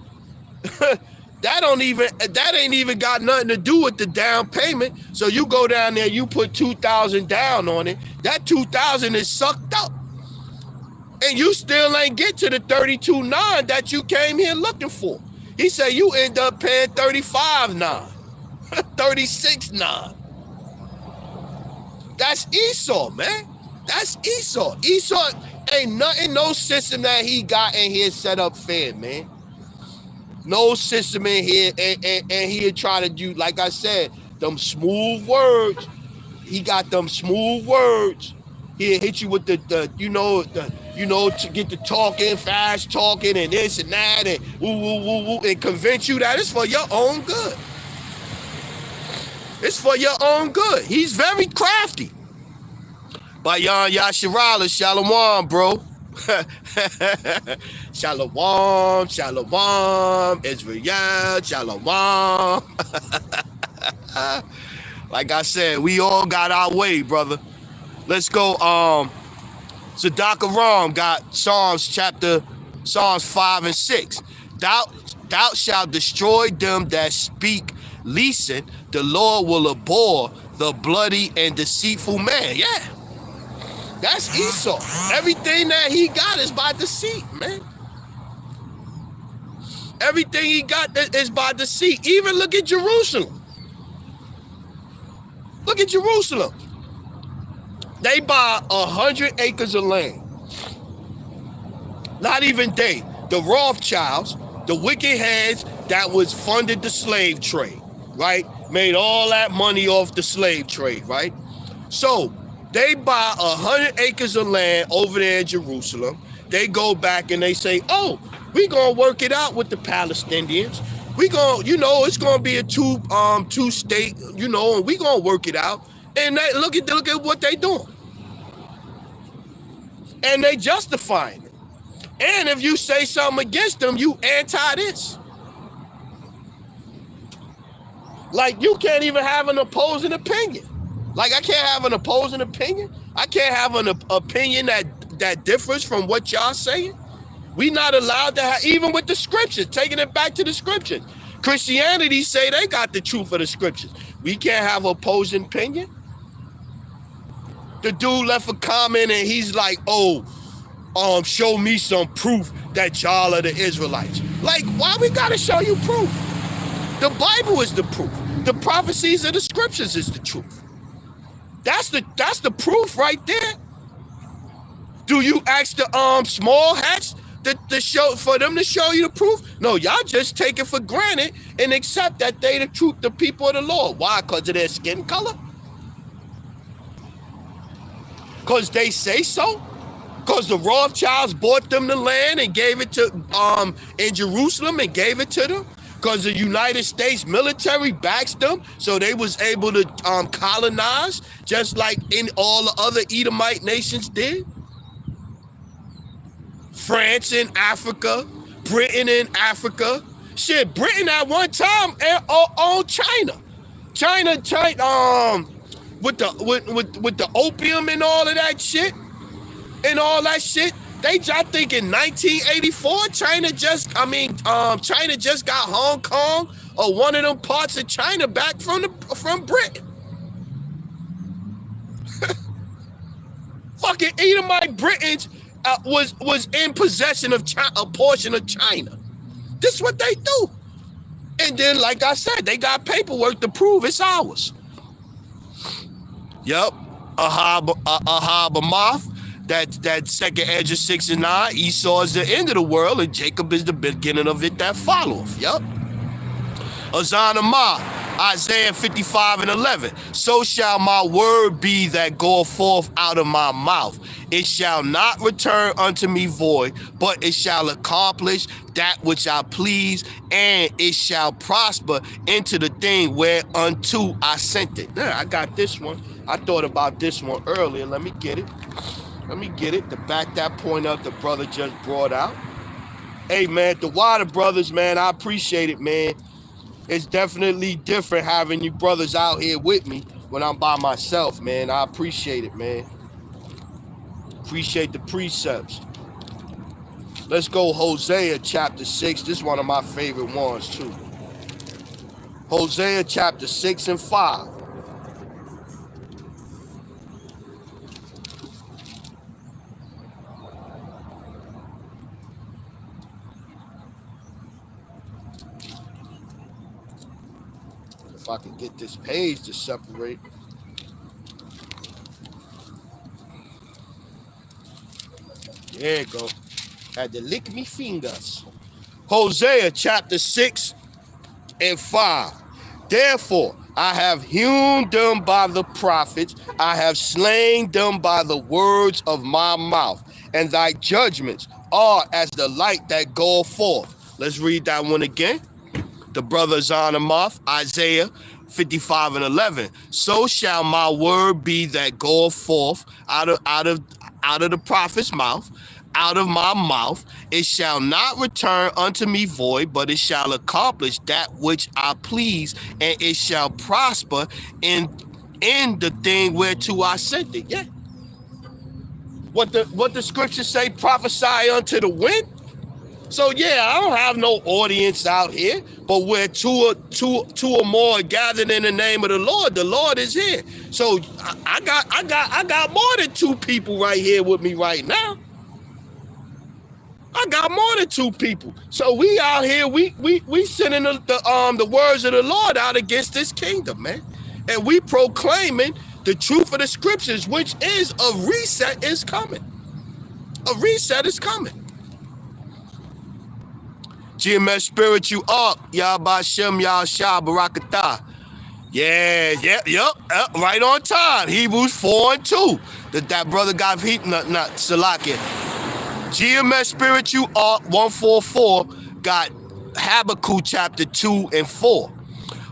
that ain't even got nothing to do with the down payment. So you go down there, you put $2,000 down on it. That $2,000 is sucked up, and you still ain't get to the $32,900 that you came here looking for. He said you end up paying $35,900, $36,900. That's Esau, man. That's Esau. Esau ain't nothing, no system that he got in here set up fair, man. No system in here, and he'll try to do, like I said, them smooth words. He got them smooth words. He'll hit you with to get the talking, fast talking, and this and that, and woo, and convince you that it's for your own good. It's for your own good. He's very crafty. Bayan Yasharala, Shalom, bro. Shalom, Shalom, Israel, Shalom. Like I said, we all got our way, brother. Let's go. Sadaka Ram got Psalms 5 and 6. Thou shalt destroy them that speak leasing. The Lord will abhor the bloody and deceitful man. Yeah, that's Esau. Everything that he got is by deceit, man. Everything he got is by deceit. Even look at Jerusalem. Look at Jerusalem. They buy 100 acres of land. Not even they. The Rothschilds, the wicked heads that was funded the slave trade, right? Made all that money off the slave trade, right? So they buy 100 acres of land over there in Jerusalem. They go back and they say, oh, we gonna work it out with the Palestinians. We gonna, it's gonna be a two state, and we gonna work it out. And they, look at what they doing. And they justifying it. And if you say something against them, you anti this. Like, you can't even have an opposing opinion. Like, I can't have an opposing opinion. I can't have an opinion that differs from what y'all saying. We not allowed to have, even with the scriptures, taking it back to the scriptures. Christianity say they got the truth of the scriptures. We can't have opposing opinion. The dude left a comment and he's like, show me some proof that y'all are the Israelites. Like, why we gotta show you proof? The Bible is the proof. The prophecies of the scriptures is the truth. That's the proof right there. Do you ask the small hats to show for them to show you the proof? No, y'all just take it for granted and accept that they the truth, the people of the Lord. Why? Because of their skin color? Because they say so? Because the Rothschilds bought them the land and gave it to in Jerusalem and gave it to them? Because the United States military backs them, so they was able to colonize just like in all the other Edomite nations did? France in Africa, Britain in Africa. Shit, Britain at one time owned China. China with the opium and all of that shit. I think in 1984, China just got Hong Kong or one of them parts of China back from Britain. Fucking Edomite Britons was in possession of a portion of China. This is what they do. And then, like I said, they got paperwork to prove it's ours. Yep. Ahab Amath. That second edge of 6 and 9, Esau is the end of the world, and Jacob is the beginning of it that followeth. Yep. Azanamah, Isaiah 55 and 11. So shall my word be that goeth forth out of my mouth. It shall not return unto me void, but it shall accomplish that which I please, and it shall prosper into the thing whereunto I sent it. There, I got this one. I thought about this one earlier. Let me get it. To back that point up the brother just brought out. Hey, man, the Water Brothers, man, I appreciate it, man. It's definitely different having you brothers out here with me when I'm by myself, man. I appreciate it, man. Appreciate the precepts. Let's go Hosea chapter 6. This is one of my favorite ones, too. Hosea chapter 6 and 5. If I can get this page to separate. There you go. Had to lick me fingers. Hosea chapter 6 and 5. Therefore, I have hewn them by the prophets. I have slain them by the words of my mouth. And thy judgments are as the light that goeth forth. Let's read that one again. The brothers on the mouth, Isaiah 55 and 11. So shall my word be that goeth forth out of the prophet's mouth, out of my mouth. It shall not return unto me void, but it shall accomplish that which I please, and it shall prosper in the thing whereto I sent it. Yeah. What the scriptures say, prophesy unto the wind. So yeah, I don't have no audience out here, but where two or more are gathered in the name of the Lord is here. So I got more than two people right here with me right now. I got more than two people. So we out here, we sending the words of the Lord out against this kingdom, man. And we proclaiming the truth of the scriptures, which is a reset is coming. A reset is coming. GMS spiritual up, Yahbashem Yahshua Barakatah. Yeah, right on time. Hebrews 4 and 2. That brother got heat, not Salakia. GMS spiritual up 144 got Habakkuk chapter 2 and 4.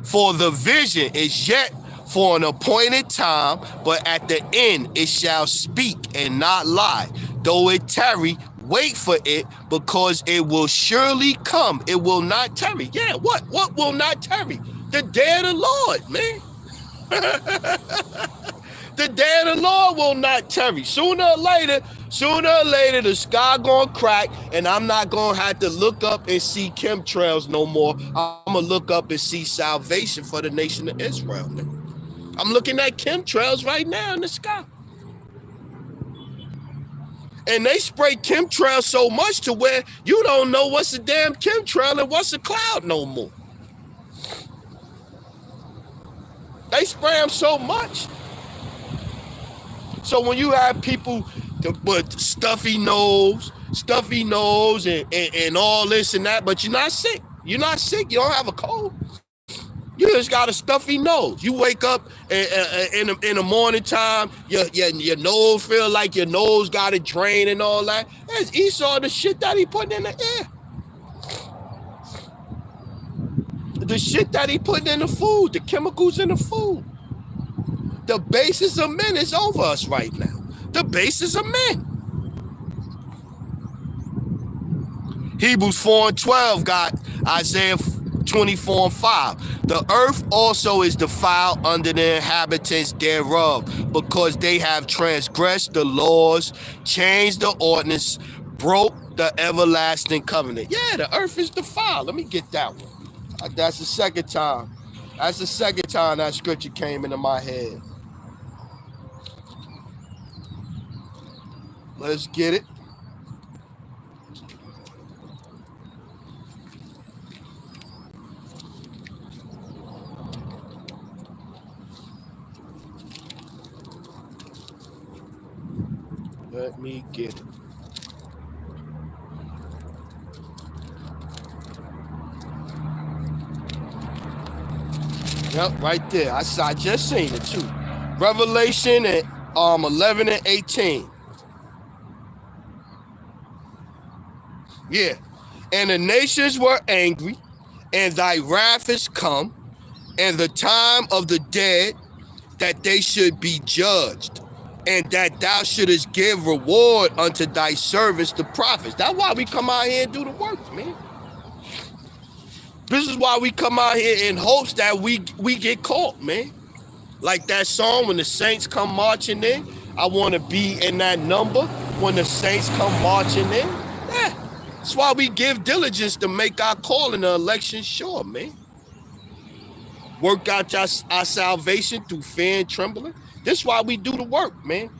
For the vision is yet for an appointed time, but at the end it shall speak and not lie. Though it tarry, wait for it, because it will surely come. It will not tarry. Yeah, what will not tarry? The day of the Lord, man. The day of the Lord will not tarry. Sooner or later, the sky gonna crack, and I'm not gonna have to look up and see chemtrails no more. I'm gonna look up and see salvation for the nation of Israel, man. I'm looking at chemtrails right now in the sky. And they spray chemtrails so much to where you don't know what's a damn chemtrail and what's a cloud no more. They spray them so much. So when you have people with stuffy nose and all this and that, but you're not sick. You're not sick. You don't have a cold. You just got a stuffy nose. You wake up in the morning time, your nose feel like your nose got a drain and all that. That's Esau, the shit that he putting in the air. The shit that he putting in the food, the chemicals in the food. The basis of men is over us right now. The basis of men. Hebrews 4 and 12 got Isaiah 24 and 5. The earth also is defiled under the inhabitants thereof, because they have transgressed the laws, changed the ordinance, broke the everlasting covenant. Yeah, the earth is defiled. Let me get that one. That's the second time. That's the second time that scripture came into my head. Let's get it. Let me get it. Yep, right there. I just seen it too. Revelation at 11 and 18. Yeah. And the nations were angry, and thy wrath is come, and the time of the dead, that they should be judged, and that thou shouldest give reward unto thy servants, the prophets. That's why we come out here and do the work, man. This is why we come out here in hopes that we get caught, man. Like that song, when the saints come marching in, I want to be in that number when the saints come marching in. Yeah, that's why we give diligence to make our call in the election sure, man. Work out our salvation through fear and trembling. This is why we do the work, man.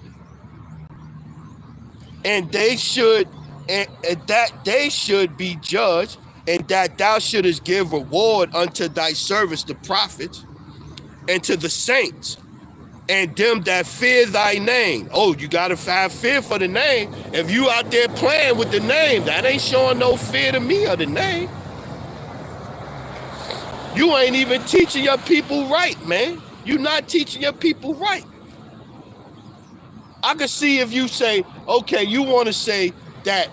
And they should, and that they should be judged, and that thou shouldest give reward unto thy servants, the prophets, and to the saints, and them that fear thy name. Oh, you gotta have fear for the name. If you out there playing with the name, that ain't showing no fear to me of the name. You ain't even teaching your people right, man. You not teaching your people right. I could see if you say, okay, you want to say that,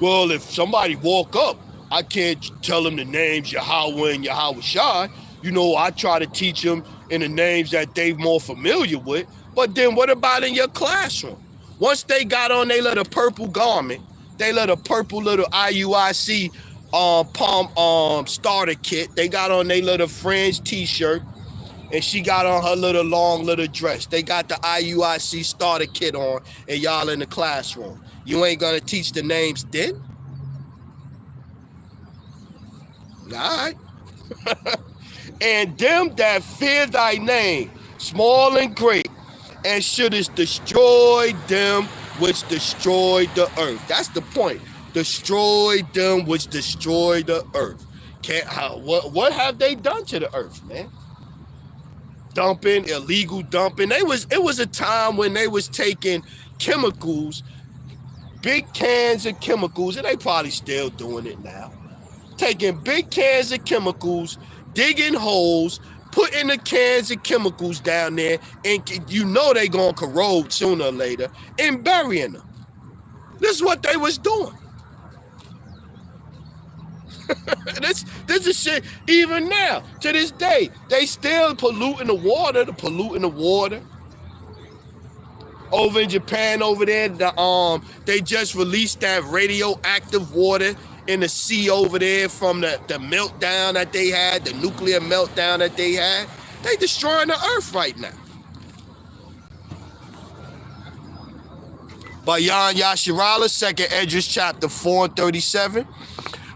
well, if somebody walk up, I can't tell them the names Yahweh and Yahweh Shai. I try to teach them in the names that they more familiar with. But then what about in your classroom? Once they got on their little purple garment, they little purple little IUIC palm starter kit, they got on their little fringe t-shirt, and she got on her little long little dress. They got the IUIC starter kit on, and y'all in the classroom. You ain't gonna teach the names then? All right. And them that fear thy name, small and great, and shouldest destroy them which destroy the earth. That's the point. Destroy them which destroy the earth. What have they done to the earth, man? Dumping, illegal dumping. It was a time when they was taking chemicals, big cans of chemicals, and they probably still doing it now. Taking big cans of chemicals, digging holes, putting the cans of chemicals down there, and they gonna corrode sooner or later, and burying them. This is what they was doing. This is shit. Even now, to this day, they still polluting the water. Over in Japan, over there, they just released that radioactive water in the sea over there from the meltdown that they had, the nuclear meltdown that they had. They destroying the earth right now. By Yan Yasharala, 2nd Esdras chapter 4 and 37.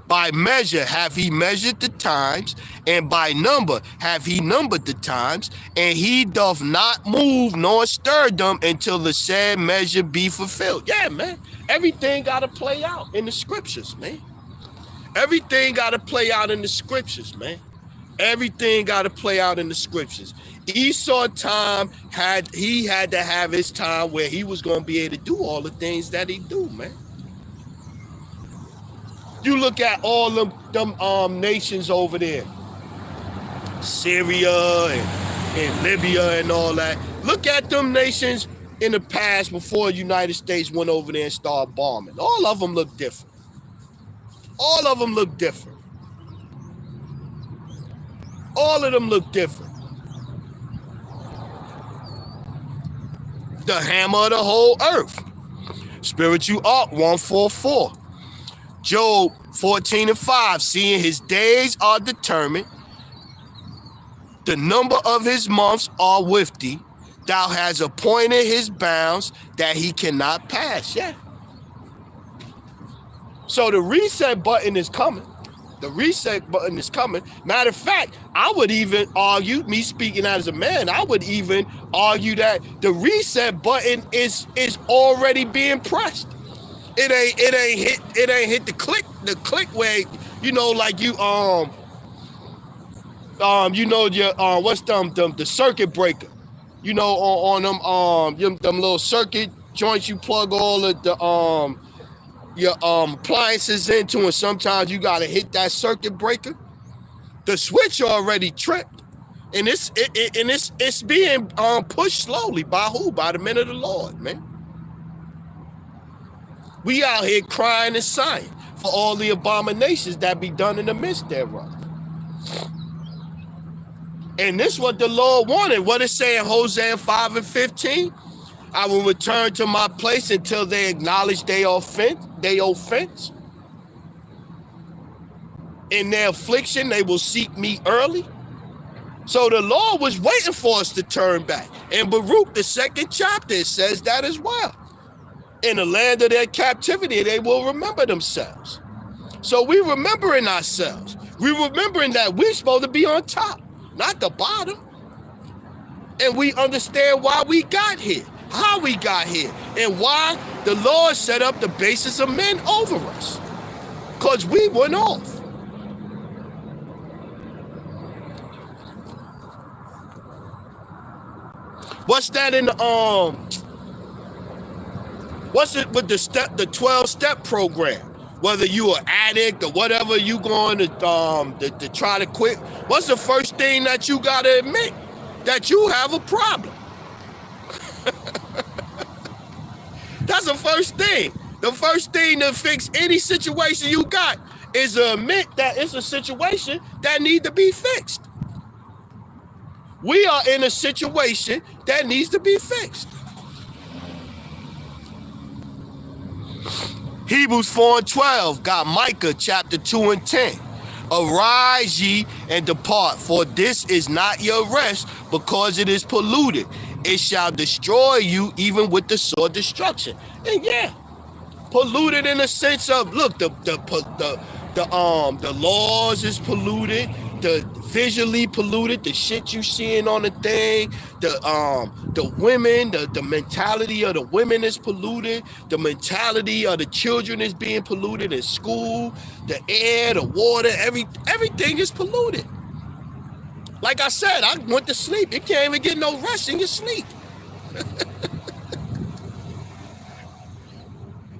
By measure have he measured the times, and by number have he numbered the times, and he doth not move nor stir them until the said measure be fulfilled. Yeah, man. Everything got to play out in the scriptures, man. Everything got to play out in the scriptures, man. Everything got to play out in the scriptures. Esau time had to have his time where he was going to be able to do all the things that he do, man. You look at all them nations over there, Syria and Libya and all that. Look at them nations in the past before the United States went over there and started bombing. All of them look different. All of them look different. All of them look different. The hammer of the whole earth. Spiritual Ark 144. Job 14 and 5, seeing his days are determined, the number of his months are with thee, thou hast appointed his bounds that he cannot pass. Yeah. So the reset button is coming. The reset button is coming. Matter of fact, I would even argue, me speaking as a man, I would even argue that the reset button is already being pressed. It ain't hit the click where, like you your what's the circuit breaker, on them little circuit joints you plug all of the your appliances into, and sometimes you gotta hit that circuit breaker. The switch already tripped, and it's being pushed slowly by who? By the men of the Lord, man. We out here crying and sighing for all the abominations that be done in the midst thereof. And this is what the Lord wanted. What it say in Hosea 5 and 15? I will return to my place until they acknowledge their offense. In their affliction, they will seek me early. So the Lord was waiting for us to turn back. In Baruch, the 2nd chapter, it says that as well. In the land of their captivity, they will remember themselves. So we remembering ourselves. We remembering that we're supposed to be on top, not the bottom. And we understand why we got here, how we got here, and why the Lord set up the basis of men over us. Because we went off. What's that in the what's it with the 12-step program? Whether you an addict or whatever, you going to try to quit. What's the first thing that you gotta admit? That you have a problem. That's the first thing. The first thing to fix any situation you got is to admit that it's a situation that need to be fixed. We are in a situation that needs to be fixed. Hebrews 4:12 got Micah chapter 2 and 10. Arise ye and depart, for this is not your rest, because it is polluted. It shall destroy you even with the sword destruction. And yeah, polluted in the sense of, look, the laws is polluted, the visually polluted, the shit you seeing on the thing, the women, the mentality of the women is polluted, the mentality of the children is being polluted in school, the air, the water, everything is polluted. Like I said, I went to sleep. You can't even get no rest in your sleep.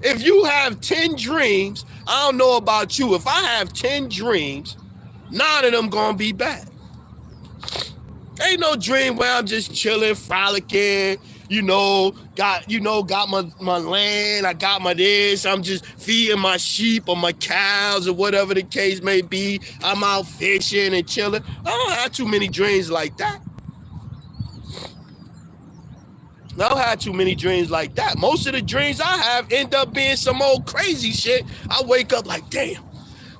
If you have 10 dreams, I don't know about you. If I have 10 dreams, 9 of them gonna be bad. Ain't no dream where I'm just chilling, frolicking, got my land, I got my this, I'm just feeding my sheep or my cows or whatever the case may be. I'm out fishing and chilling. I don't have too many dreams like that. I don't have too many dreams like that. Most of the dreams I have end up being some old crazy shit. I wake up like, damn,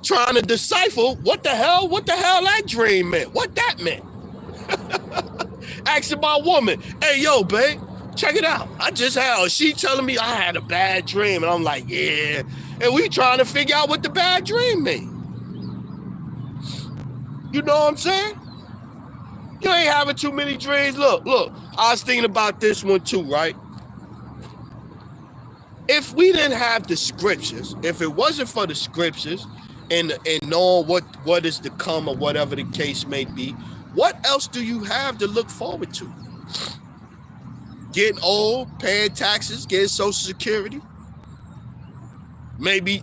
trying to decipher what the hell that dream meant, what that meant. Asking my woman, hey, yo, babe, check it out. She telling me I had a bad dream. And I'm like, yeah. And we trying to figure out what the bad dream mean. You know what I'm saying? You ain't having too many dreams. Look, I was thinking about this one too, right? If we didn't have the scriptures, if it wasn't for the scriptures and knowing what is to come or whatever the case may be, what else do you have to look forward to? Getting old, paying taxes, getting Social Security. Maybe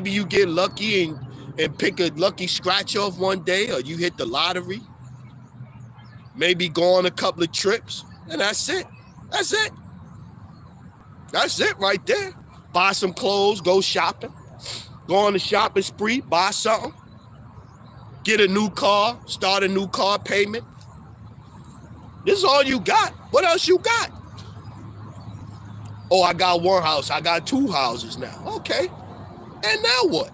you get lucky and pick a lucky scratch off one day, or you hit the lottery. Maybe go on a couple of trips, and that's it. That's it right there. Buy some clothes, go shopping, go on a shopping spree, buy something, get a new car, start a new car payment. This is all you got. What else you got? Oh, I got one house. I got 2 houses now. Okay. And now what?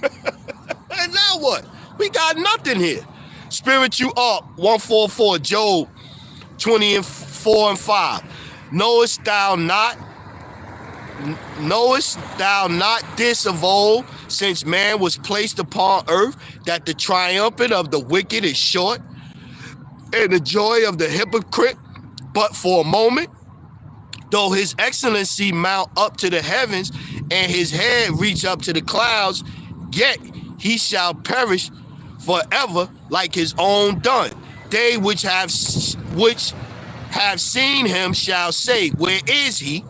And now what? We got nothing here. Spirit you up, 144, Job 20:4 and 5. Knowest thou not this of old, since man was placed upon earth, that the triumphant of the wicked is short, and the joy of the hypocrite but for a moment? Though his excellency mount up to the heavens, and his head reach up to the clouds, yet he shall perish forever like his own done. They which have seen him shall say, where is he?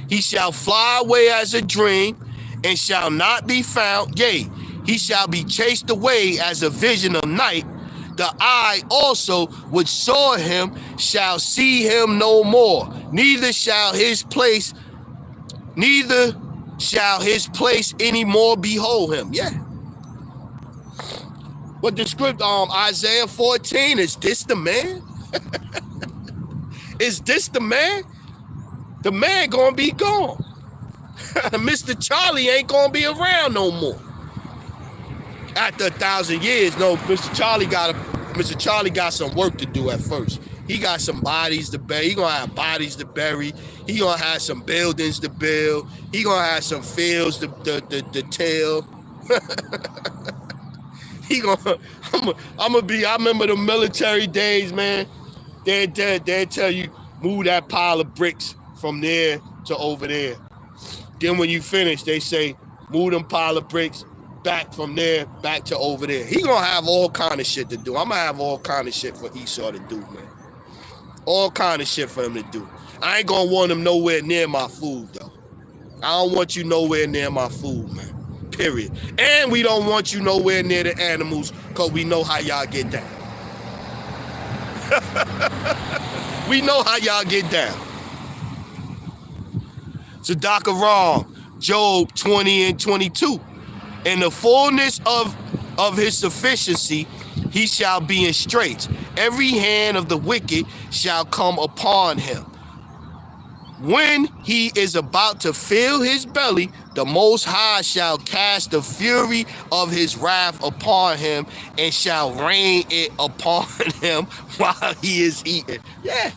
He shall fly away as a dream, and shall not be found. Yea, he shall be chased away as a vision of night. The eye also which saw him shall see him no more, neither shall his place any more behold him. Yeah. What the script, Isaiah 14, is this the man? Is this the man? The man gonna be gone. Mr. Charlie ain't gonna be around no more. After 1,000 years, no, Mr. Charlie got some work to do at first. He got some bodies to bury. He gonna have bodies to bury. He gonna have some buildings to build. He gonna have some fields to till. I remember the military days, man. They'd tell you, move that pile of bricks from there to over there. Then when you finish, they say, move them pile of bricks back from there, back to over there. He gonna have all kind of shit to do. I'm gonna have all kind of shit for Esau to do, man. All kind of shit for him to do. I ain't gonna want him nowhere near my food, though. I don't want you nowhere near my food, man. Period. And we don't want you nowhere near the animals, because we know how y'all get down. We know how y'all get down. Tzedakah wrong. Job 20 and 22. In the fullness of his sufficiency, he shall be in straits, every hand of the wicked shall come upon him. When he is about to fill his belly, the Most High shall cast the fury of his wrath upon him and shall rain it upon him while he is eating. Yeah,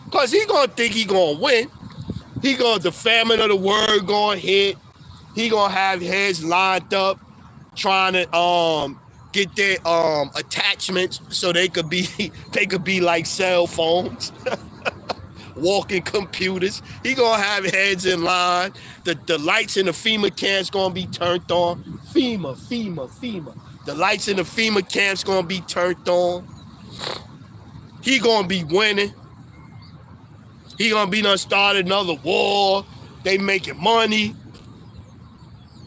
because he going to think he going to win. The famine of the word going to hit. He going to have heads lined up trying to get their attachments so they could be like cell phones. Walking computers. He gonna have heads in line. The lights in the FEMA camps gonna be turned on. FEMA. The lights in the FEMA camps gonna be turned on. He gonna be winning. He gonna be done started another war. They making money.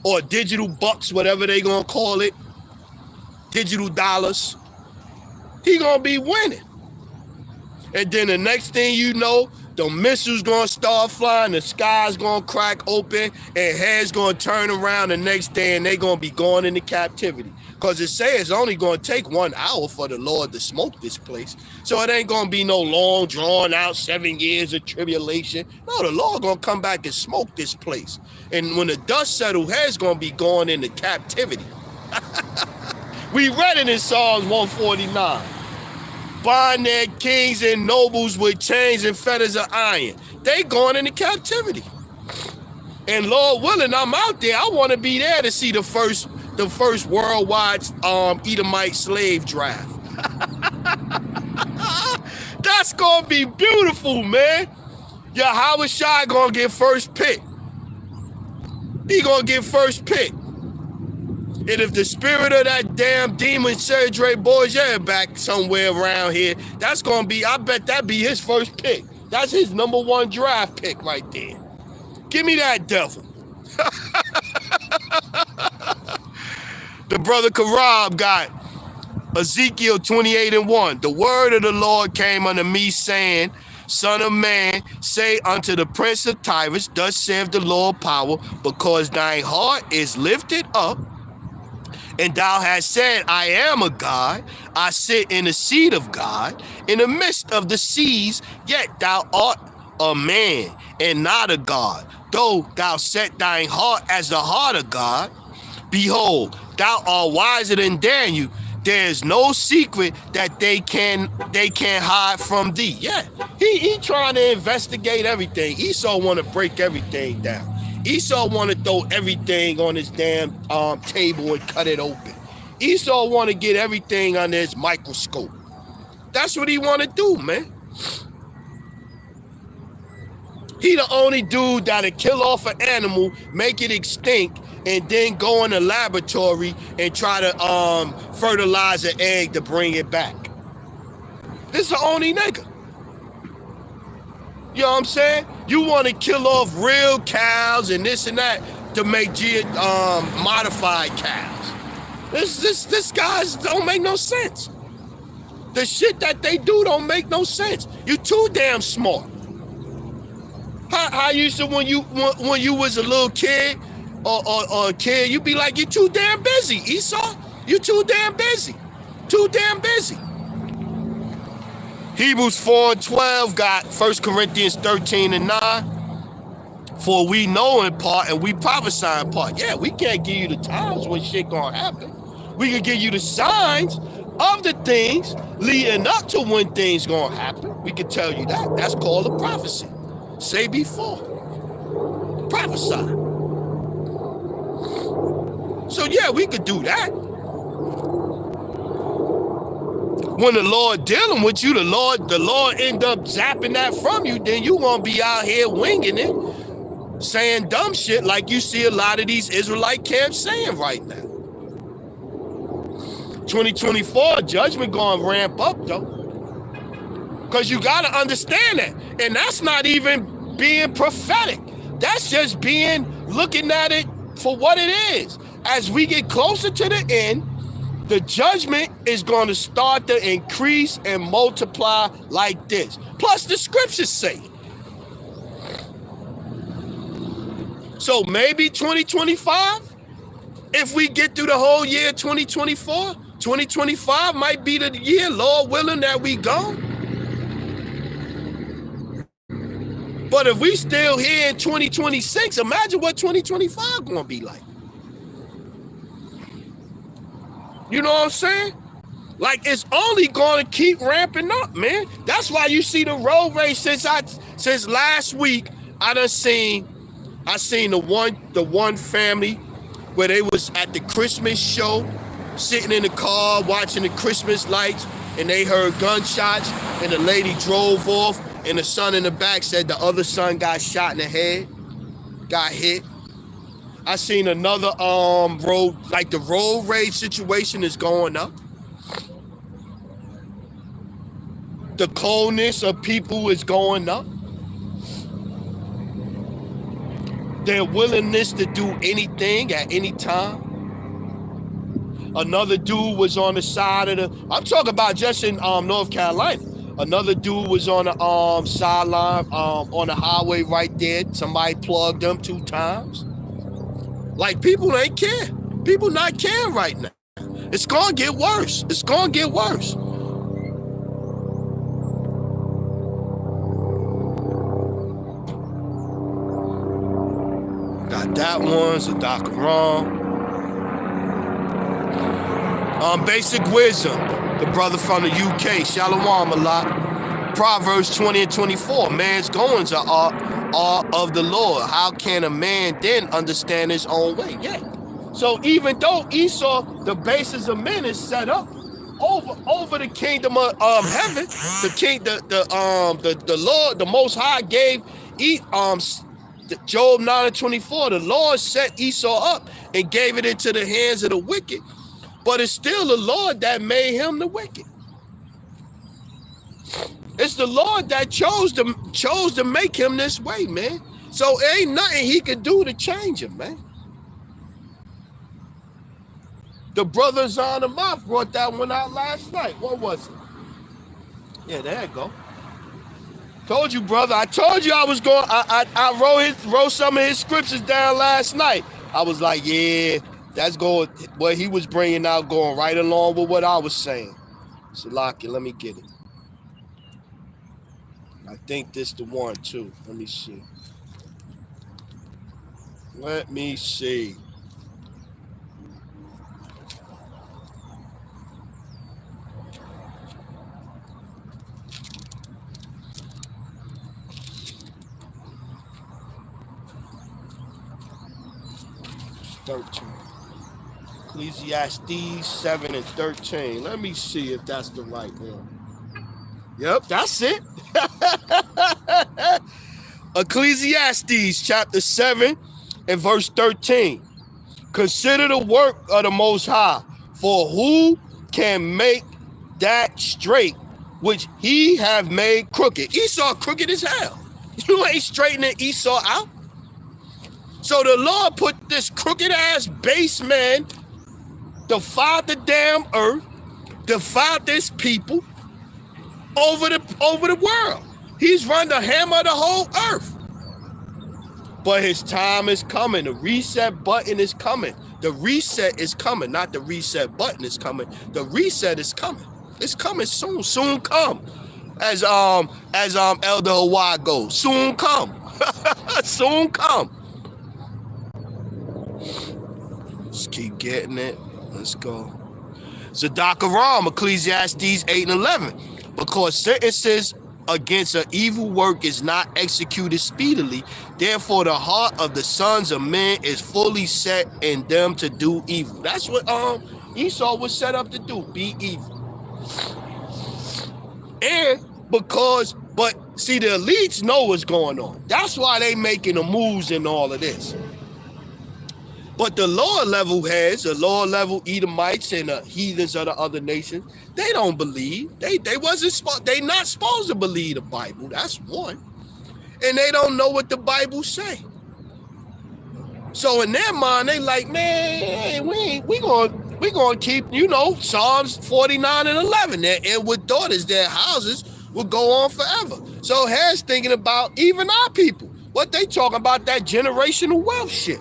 Or digital bucks, whatever they gonna call it. Digital dollars. He gonna be winning. And then the next thing you know, the missiles gonna start flying, the sky's gonna crack open, and heads gonna turn around the next day and they gonna be going into captivity. Because it says it's only gonna take 1 hour for the Lord to smoke this place. So it ain't gonna be no long, drawn out 7 years of tribulation. No, the Lord gonna come back and smoke this place. And when the dust settles, heads gonna be going into captivity. We read it in Psalms 149. Bind their kings and nobles with chains and fetters of iron. They going into captivity. And Lord willing, I'm out there. I want to be there to see the first worldwide Edomite slave draft. That's gonna be beautiful, man. Howard Shai gonna get first pick. He gonna get first pick. And if the spirit of that damn demon Sergey Bourget back somewhere around here, that's gonna be, I bet that be his first pick. That's his #1 draft pick right there. Give me that devil. The brother Karab got Ezekiel 28:1. The word of the Lord came unto me, saying, Son of man, say unto the prince of Tyrus, thus saith the Lord power, because thine heart is lifted up, and thou hast said, I am a God, I sit in the seat of God, in the midst of the seas, yet thou art a man, and not a God. Though thou set thine heart as the heart of God, behold, thou art wiser than Daniel. There is no secret that they can hide from thee. Yeah, he trying to investigate everything. Esau want to break everything down. Esau want to throw everything on his damn table and cut it open. Esau want to get everything under his microscope. That's what he want to do, man. He the only dude that'll kill off an animal, make it extinct, and then go in the laboratory and try to fertilize an egg to bring it back. This is the only nigga. You know what I'm saying? You want to kill off real cows and this and that to make modified cows. This guys don't make no sense. The shit that they do don't make no sense. You too damn smart. How used to when you was a little kid or a kid, you be like, you too damn busy, Esau. You too damn busy. Too damn busy. Hebrews 4:12 got 1 Corinthians 13:9. For we know in part and we prophesy in part. Yeah, we can't give you the times when shit gonna happen. We can give you the signs of the things leading up to when things gonna happen. We can tell you that. That's called a prophecy. Say before. Prophesy. So yeah, we could do that. When the Lord dealing with you, the Lord end up zapping that from you, then you gonna be out here winging it, saying dumb shit like you see a lot of these Israelite camps saying right now. 2024 judgment gonna ramp up though, because you gotta understand that, and that's not even being prophetic. That's just looking at it for what it is. As we get closer to the end, the judgment is going to start to increase and multiply like this. Plus the scriptures say it. So maybe 2025, if we get through the whole year 2024, 2025 might be the year, Lord willing, that we go. But if we still here in 2026, imagine what 2025 gonna be like. You know what I'm saying? Like, it's only gonna keep ramping up, man. That's why you see the road race since last week. I seen the one family where they was at the Christmas show, sitting in the car watching the Christmas lights, and they heard gunshots, and the lady drove off, and the son in the back said the other son got shot in the head, got hit. I seen another the road rage situation is going up. The coldness of people is going up. Their willingness to do anything at any time. Another dude was on the side of I'm talking about just in North Carolina. Another dude was on the sideline on the highway right there. Somebody plugged them 2 times. Like, people ain't care. People not caring right now. It's gonna get worse. It's gonna get worse. Got that one, Zadakaram. Basic wisdom, the brother from the UK, Shalom a lot. Proverbs 20 and 24, man's goings are of the Lord. How can a man then understand his own way? Yeah. So even though Esau, the basis of men is set up over the kingdom of heaven, the Lord, the Most High gave Job 9 and 24, the Lord set Esau up and gave it into the hands of the wicked. But it's still the Lord that made him the wicked. It's the Lord that chose to make him this way, man. So ain't nothing he could do to change him, man. The brothers on the mouth brought that one out last night. What was it? Yeah, there you go. Told you, brother. I told you I was going. I wrote some of his scriptures down last night. I was like, yeah, that's going. What he was bringing out, going right along with what I was saying. Salaki, let me get it. I think this the one too. Let me see. Let me see. Ecclesiastes 7 and 13. Let me see if that's the right one. Yep, that's it. Ecclesiastes chapter 7 and verse 13. Consider the work of the Most High, for who can make that straight which he have made crooked? Esau crooked as hell. You ain't straightening Esau out. So the Lord put this crooked ass base man, defiled the damn earth, defiled this people over the world. He's run the hammer of the whole earth. But his time is coming. The reset button is coming. The reset is coming. Not the reset button is coming. The reset is coming. It's coming soon. Soon come. As Elder Hawaii goes. Soon come. Soon come. Let's keep getting it. Let's go. Zadakaram, Ecclesiastes 8 and 11. Because sentences against an evil work is not executed speedily, therefore the heart of the sons of men is fully set in them to do evil. That's what Esau was set up to do, be evil. And but see, the elites know what's going on. That's why they making the moves in all of this. But the lower level heads, the lower level Edomites and the heathens of the other nations, they don't believe. They not supposed to believe the Bible. That's one. And they don't know what the Bible say. So in their mind, they like, man, we gonna keep, Psalms 49 and 11. And with daughters, their houses will go on forever. So heads thinking about even our people. What they talking about, that generational wealth shit.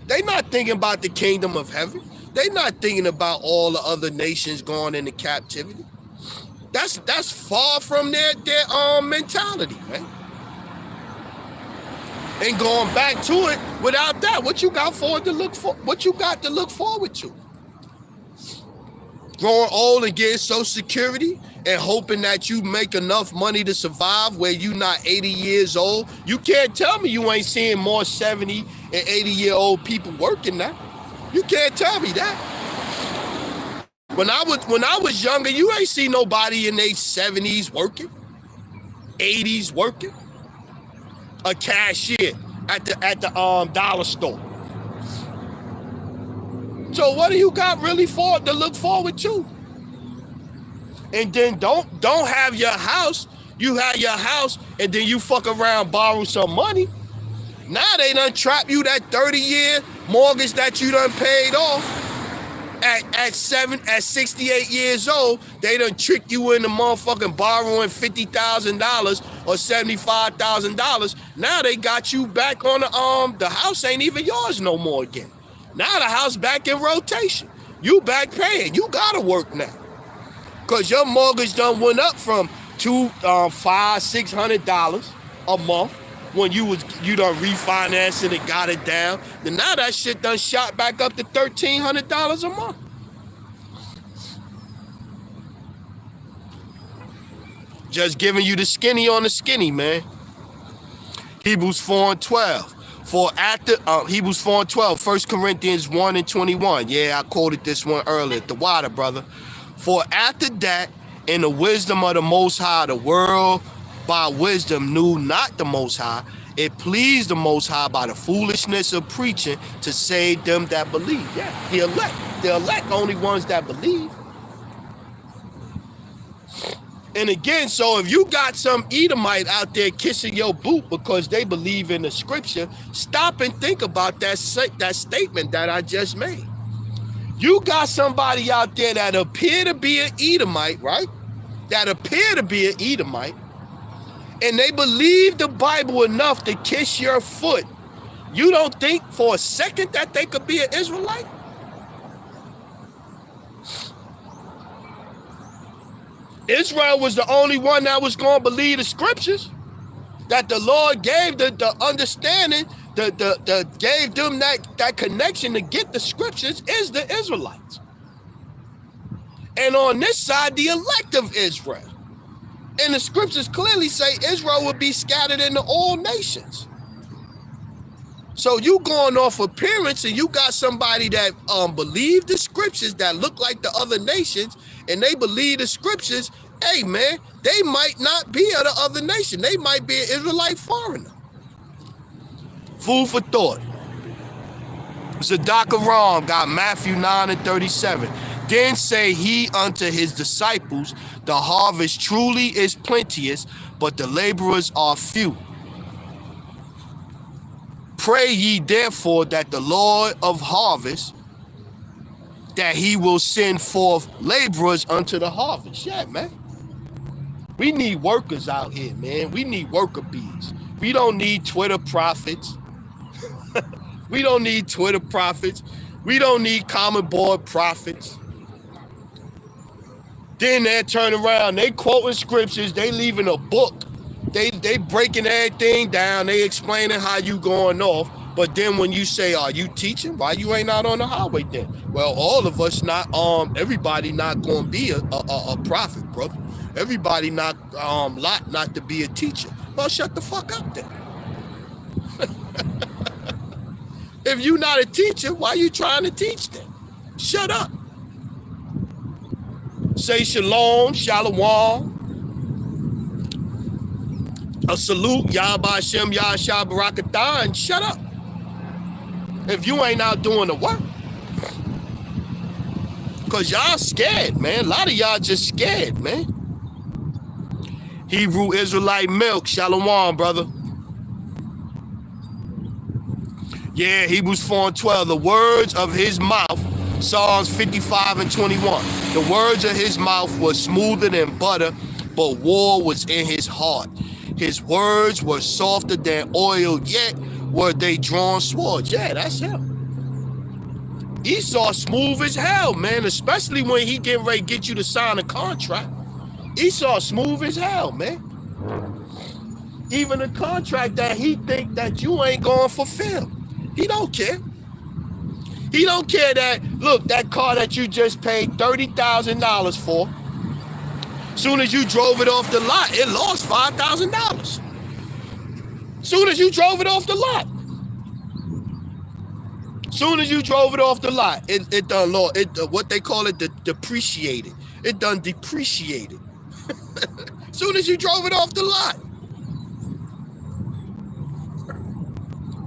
They not thinking about the kingdom of heaven. They not thinking about all the other nations going into captivity. That's far from their mentality, man. And going back to it without that, what you got forward to look for? What you got to look forward to? Growing old and getting Social Security and hoping that you make enough money to survive where you not 80 years old. You can't tell me you ain't seeing more 70 and 80-year-old people working now. You can't tell me that. When I was younger, you ain't see nobody in their 70s working, 80s working. A cashier at the dollar store. So what do you got really to look forward to? And then don't have your house. You have your house and then you fuck around, borrow some money. Now they done trap you that 30-year mortgage that you done paid off. At 68 years old, they done trick you into motherfucking borrowing $50,000 or $75,000. Now they got you back on the house ain't even yours no more again. Now the house back in rotation. You back paying. You gotta work now. Cause your mortgage done went up from $500-$600 a month when you done refinanced it and got it down. Then now that shit done shot back up to $1,300 a month. Just giving you the skinny on the skinny, man. Hebrews 4:12. Hebrews 4:12, 1 Corinthians 1:21. Yeah, I quoted this one earlier. The water, brother. For after that, in the wisdom of the Most High, the world by wisdom knew not the Most High. It pleased the Most High by the foolishness of preaching to save them that believe. Yeah, the elect only ones that believe. And again, so if you got some Edomite out there kissing your boot because they believe in the scripture, stop and think about that statement that I just made. You got somebody out there that appear to be an Edomite, right? That appear to be an Edomite, and they believe the Bible enough to kiss your foot. You don't think for a second that they could be an Israelite? Israel was the only one that was going to believe the scriptures, that the Lord gave the understanding, gave them that connection to get the scriptures is the Israelites. And on this side, the elect of Israel. And the scriptures clearly say Israel will be scattered into all nations. So you going off appearance and you got somebody that believe the scriptures that look like the other nations and they believe the scriptures, hey man, they might not be of the other nation. They might be an Israelite foreigner. Food for thought. Zadok Aram got Matthew 9:37. Then say he unto his disciples, the harvest truly is plenteous, but the laborers are few. Pray ye therefore that the Lord of harvest, that he will send forth laborers unto the harvest. Yeah, man. We need workers out here, man. We need worker bees. We don't need Twitter prophets. We don't need Twitter prophets. We don't need common board prophets. Then they turn around, they quoting scriptures, they leaving a book. They breaking everything down, they explaining how you going off. But then when you say, are you teaching? Why you ain't out on the highway then? Well, all of us not, everybody not gonna be a prophet, brother. Everybody not to be a teacher. Well, shut the fuck up then. If you not a teacher, why you trying to teach then? Shut up. Say shalom, shalom. A salute, Yahba Hashem, Yahshua Barakatah, and shut up. If you ain't out doing the work. Because y'all scared, man. A lot of y'all just scared, man. Hebrew Israelite milk, shalom, brother. Yeah, Hebrews 4:12. The words of his mouth, Psalms 55:21. The words of his mouth were smoother than butter, but war was in his heart. His words were softer than oil, yet were they drawn swords. Yeah, that's him. Esau smooth as hell, man, especially when he getting ready to get you to sign a contract. Esau smooth as hell, man. Even a contract that he think that you ain't going to fulfill. He don't care. He don't care that, look, that car that you just paid $30,000 for, soon as you drove it off the lot, it lost $5,000. Soon as you drove it off the lot. Soon as you drove it off the lot, it done lost. What they call it, depreciated. It done depreciated. Soon as you drove it off the lot.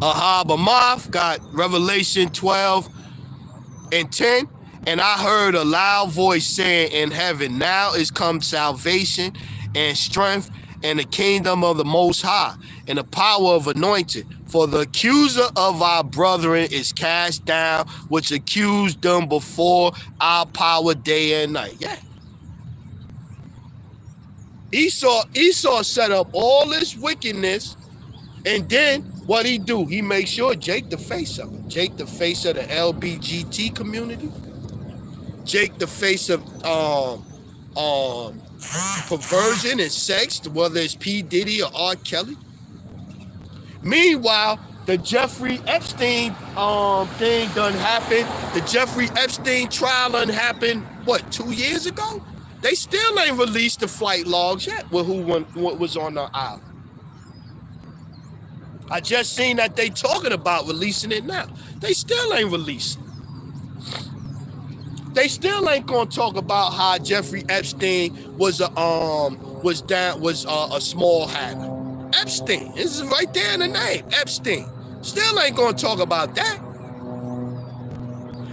Ahab Amath got Revelation 12:10. And I heard a loud voice saying in heaven, now is come salvation and strength and the kingdom of the Most High and the power of anointed. For the accuser of our brethren is cast down, which accused them before our power day and night. Yeah. Esau set up all this wickedness, and then what he do? He makes sure Jake the face of it. Jake the face of the LBGT community. Jake the face of perversion and sex, whether it's P. Diddy or R. Kelly. Meanwhile, the Jeffrey Epstein thing done happened. The Jeffrey Epstein trial done happened, what, 2 years ago? They still ain't released the flight logs yet with what was on the island. I just seen that they talking about releasing it now. They still ain't releasing. They still ain't gonna talk about how Jeffrey Epstein was a small hacker. Epstein, this is right there in the name, Epstein. Still ain't gonna talk about that.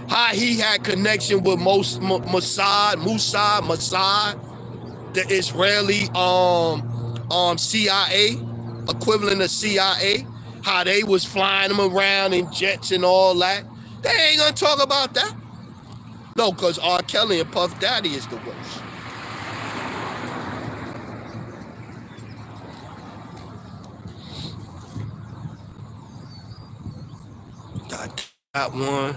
How he had connection with Mossad, the Israeli CIA, equivalent of CIA. How they was flying him around in jets and all that. They ain't gonna talk about that. No, because R. Kelly and Puff Daddy is the worst. Got that one.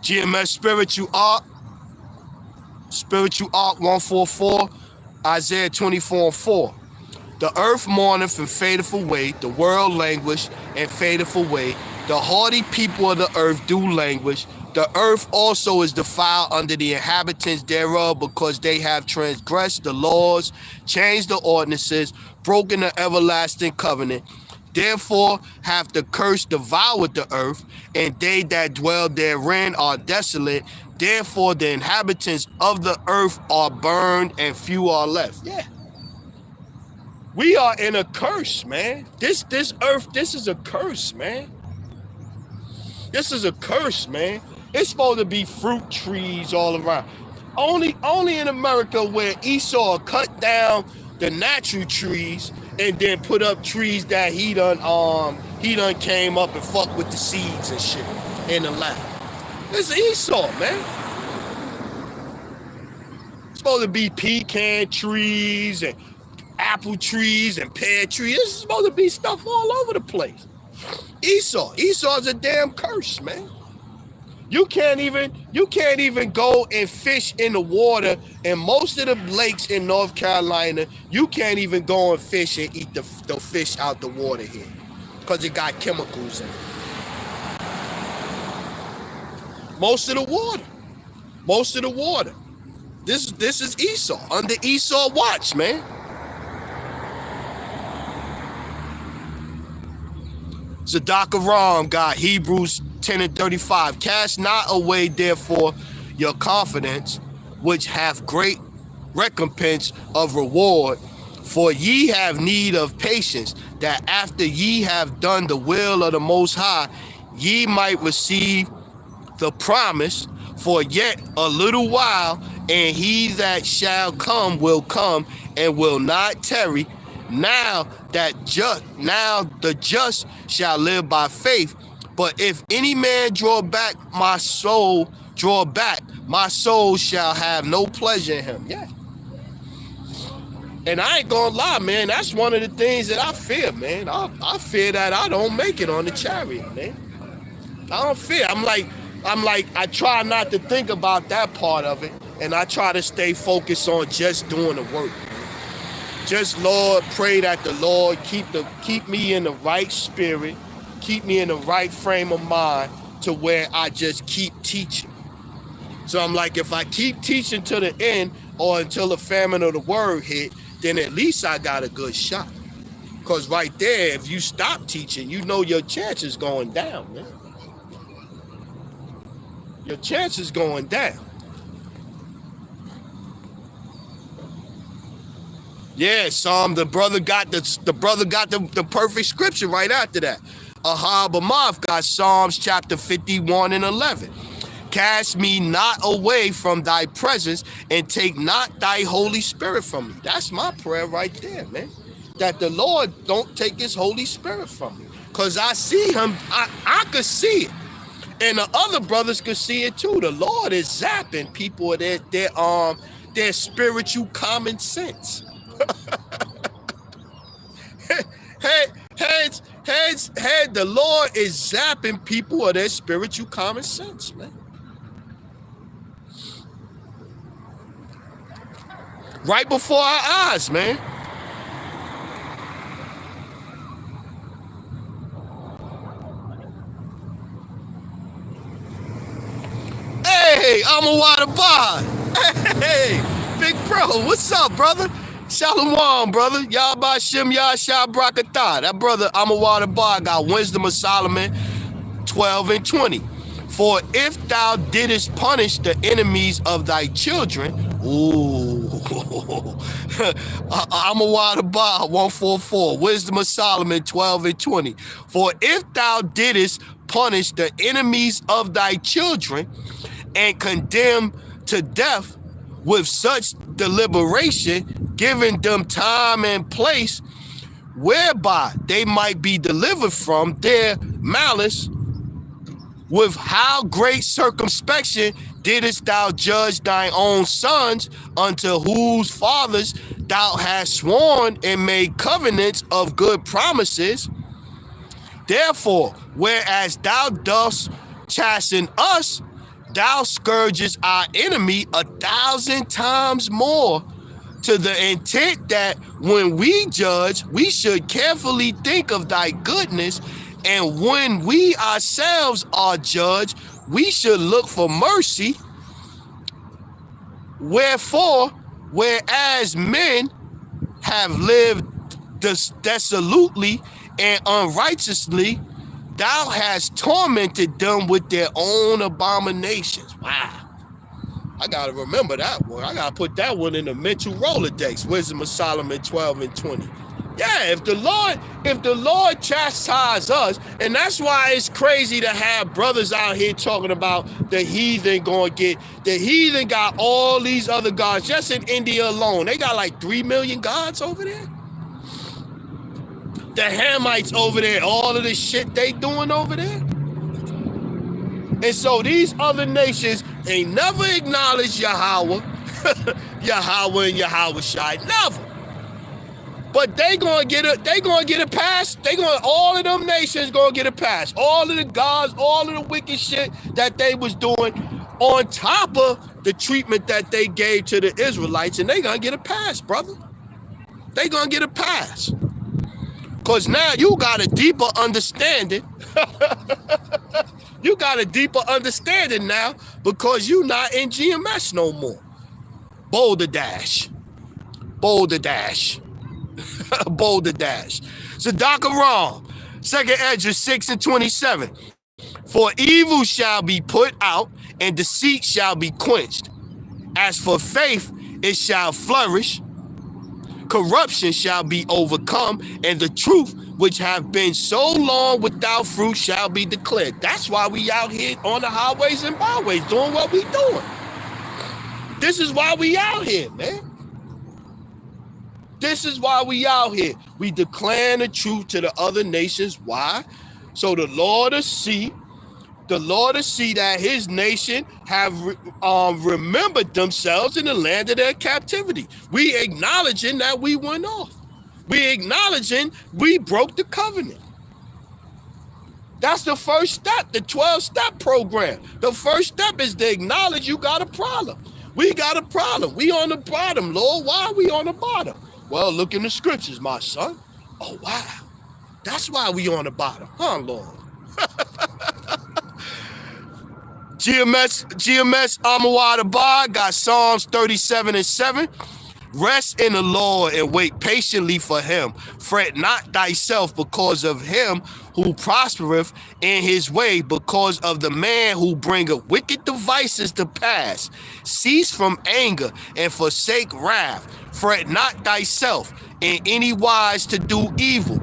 GMS Spiritual Ark 144, Isaiah 24:4. The earth mourneth and fadeth away, the world languish and fadeth away. The haughty people of the earth do languish. The earth also is defiled under the inhabitants thereof, because they have transgressed the laws, changed the ordinances, broken the everlasting covenant. Therefore hath the curse devoured the earth, and they that dwell therein are desolate. Therefore the inhabitants of the earth are burned, and few are left. Yeah. We are in a curse, man. This earth, this is a curse, man. This is a curse, man. It's supposed to be fruit trees all around. Only in America where Esau cut down the natural trees and then put up trees that he done came up and fucked with the seeds and shit in the land. This is Esau, man. It's supposed to be pecan trees and apple trees and pear trees. This is supposed to be stuff all over the place. Esau's a damn curse, man. You can't even go and fish in the water in most of the lakes in North Carolina. You can't even go and fish and eat the fish out the water here because it got chemicals in it. Most of the water. This is Esau, under Esau watch, man. Zadok Aram got Hebrews 10:35. Cast not away, therefore, your confidence, which hath great recompense of reward. For ye have need of patience, that after ye have done the will of the Most High, ye might receive the promise. For yet a little while, and he that shall come will come and will not tarry. Now the just shall live by faith. But if any man draw back, my soul shall have no pleasure in him. Yeah. And I ain't gonna lie, man, that's one of the things that I fear, man. I fear that I don't make it on the chariot, man. I don't fear. I try not to think about that part of it, and I try to stay focused on just doing the work. Just, Lord, pray that the Lord keep me in the right spirit, keep me in the right frame of mind to where I just keep teaching. So I'm like, if I keep teaching to the end or until the famine of the word hit, then at least I got a good shot. Because right there, if you stop teaching, you know your chances going down, man. Your chances going down. Yeah, Psalm, the brother got the perfect scripture right after that. Ahab Amath got Psalms chapter 51 and 11. Cast me not away from thy presence and take not thy Holy Spirit from me. That's my prayer right there, man. That the Lord don't take his Holy Spirit from me. Because I see him, I could see it. And the other brothers could see it too. The Lord is zapping people of their spiritual common sense. The Lord is zapping people of their spiritual common sense, man. Right before our eyes, man. Hey, I'm a water bar. Hey, big bro, what's up, brother? Shalom, brother. Yahba Shem Yahshua Brakatah. That brother, I'm a water bar, got wisdom of Solomon 12 and 20. For if thou didst punish the enemies of thy children, I'm a water bar 144. Wisdom of Solomon 12 and 20. For if thou didst punish the enemies of thy children and condemn to death with such deliberation, giving them time and place whereby they might be delivered from their malice, with how great circumspection didst thou judge thine own sons, unto whose fathers thou hast sworn and made covenants of good promises. Therefore, whereas thou dost chasten us, thou scourgest our enemy 1,000 times more, to the intent that when we judge, we should carefully think of thy goodness, and when we ourselves are judged, we should look for mercy. Wherefore, whereas men have lived dissolutely and unrighteously, thou hast tormented them with their own abominations. Wow. I gotta remember that one. I gotta put that one in the mental Rolodex. Wisdom of Solomon 12 and 20. Yeah, if the Lord chastise us, and that's why it's crazy to have brothers out here talking about the heathen the heathen got all these other gods. Just in India alone, they got like 3 million gods over there. The Hamites over there, all of the shit they doing over there. And so these other nations ain't never acknowledged Yahweh, Yahweh and Yahweh Shai, never. But they gonna get a pass. All of them nations gonna get a pass. All of the gods, all of the wicked shit that they was doing, on top of the treatment that they gave to the Israelites, and they gonna get a pass, brother. They gonna get a pass. Cause now you got a deeper understanding. You got a deeper understanding now because you not in GMS no more. Boulder Dash. Boulder Dash. Boulder Dash. Zadaka Ram, 2nd Ezra 6 and 27. For evil shall be put out, and deceit shall be quenched. As for faith, it shall flourish. Corruption shall be overcome, and the truth which have been so long without fruit shall be declared. That's why we out here on the highways and byways doing what we doing. This is why we out here, man. This is why we out here. We declare the truth to the other nations. Why? So the Lord will see the Lord to see that his nation have remembered themselves in the land of their captivity. We acknowledging that we went off. We acknowledging we broke the covenant. That's the first step, the 12-step program. The first step is to acknowledge you got a problem. We got a problem. We on the bottom, Lord. Why are we on the bottom? Well, look in the scriptures, my son. Oh, wow. That's why we on the bottom, huh, Lord? GMS Amawada Bar got Psalms 37:7. Rest in the Lord and wait patiently for him. Fret not thyself because of him who prospereth in his way, because of the man who bringeth wicked devices to pass. Cease from anger and forsake wrath. Fret not thyself in any wise to do evil.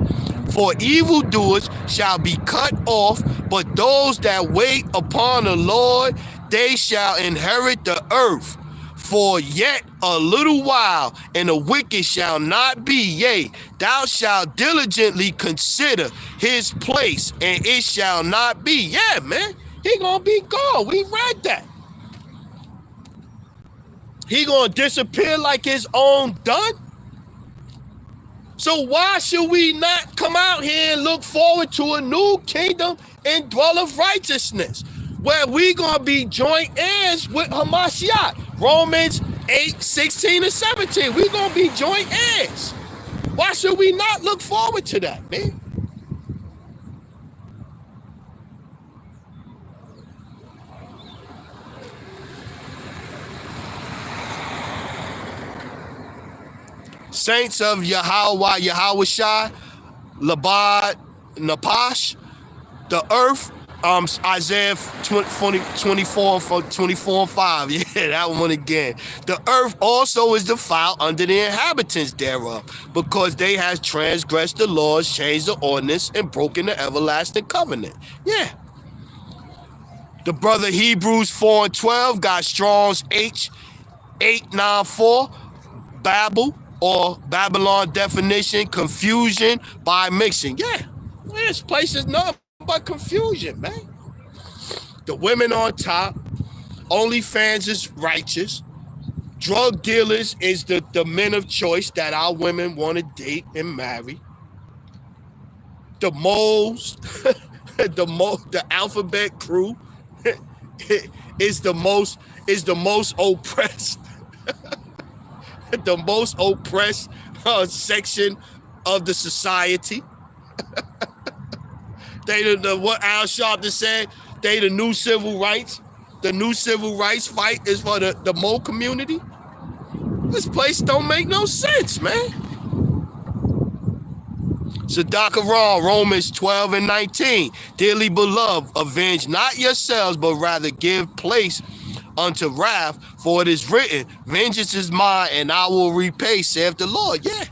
For evildoers shall be cut off, but those that wait upon the Lord, they shall inherit the earth. For yet a little while, and the wicked shall not be. Yea, thou shalt diligently consider his place, and it shall not be. Yeah, man, he gonna be gone. We read that. He gonna disappear like his own done. So why should we not come out here and look forward to a new kingdom and dwell of righteousness, where we gonna be joint heirs with Hamashiach? Romans 8:16-17. We gonna be joint heirs. Why should we not look forward to that, man? Saints of Yahweh Shai, Labad, Napash, the earth, Isaiah 24:5. Yeah, that one again. The earth also is defiled under the inhabitants thereof, because they have transgressed the laws, changed the ordinance, and broken the everlasting covenant. Yeah. The brother Hebrews 4:12 got Strong's H894, Babel, or Babylon definition, confusion by mixing. Yeah, this place is nothing but confusion, man. The women on top, OnlyFans is righteous, drug dealers is the men of choice that our women want to date and marry. The moles, the alphabet crew is the most oppressed. The most oppressed section of the society. They what Al Sharpton said, they the new civil rights. The new civil rights fight is for the Mo community. This place don't make no sense, man. Sadakaron, Romans 12:19. Dearly beloved, avenge not yourselves, but rather give place unto wrath, for it is written, vengeance is mine, and I will repay, saith the Lord. Yeah.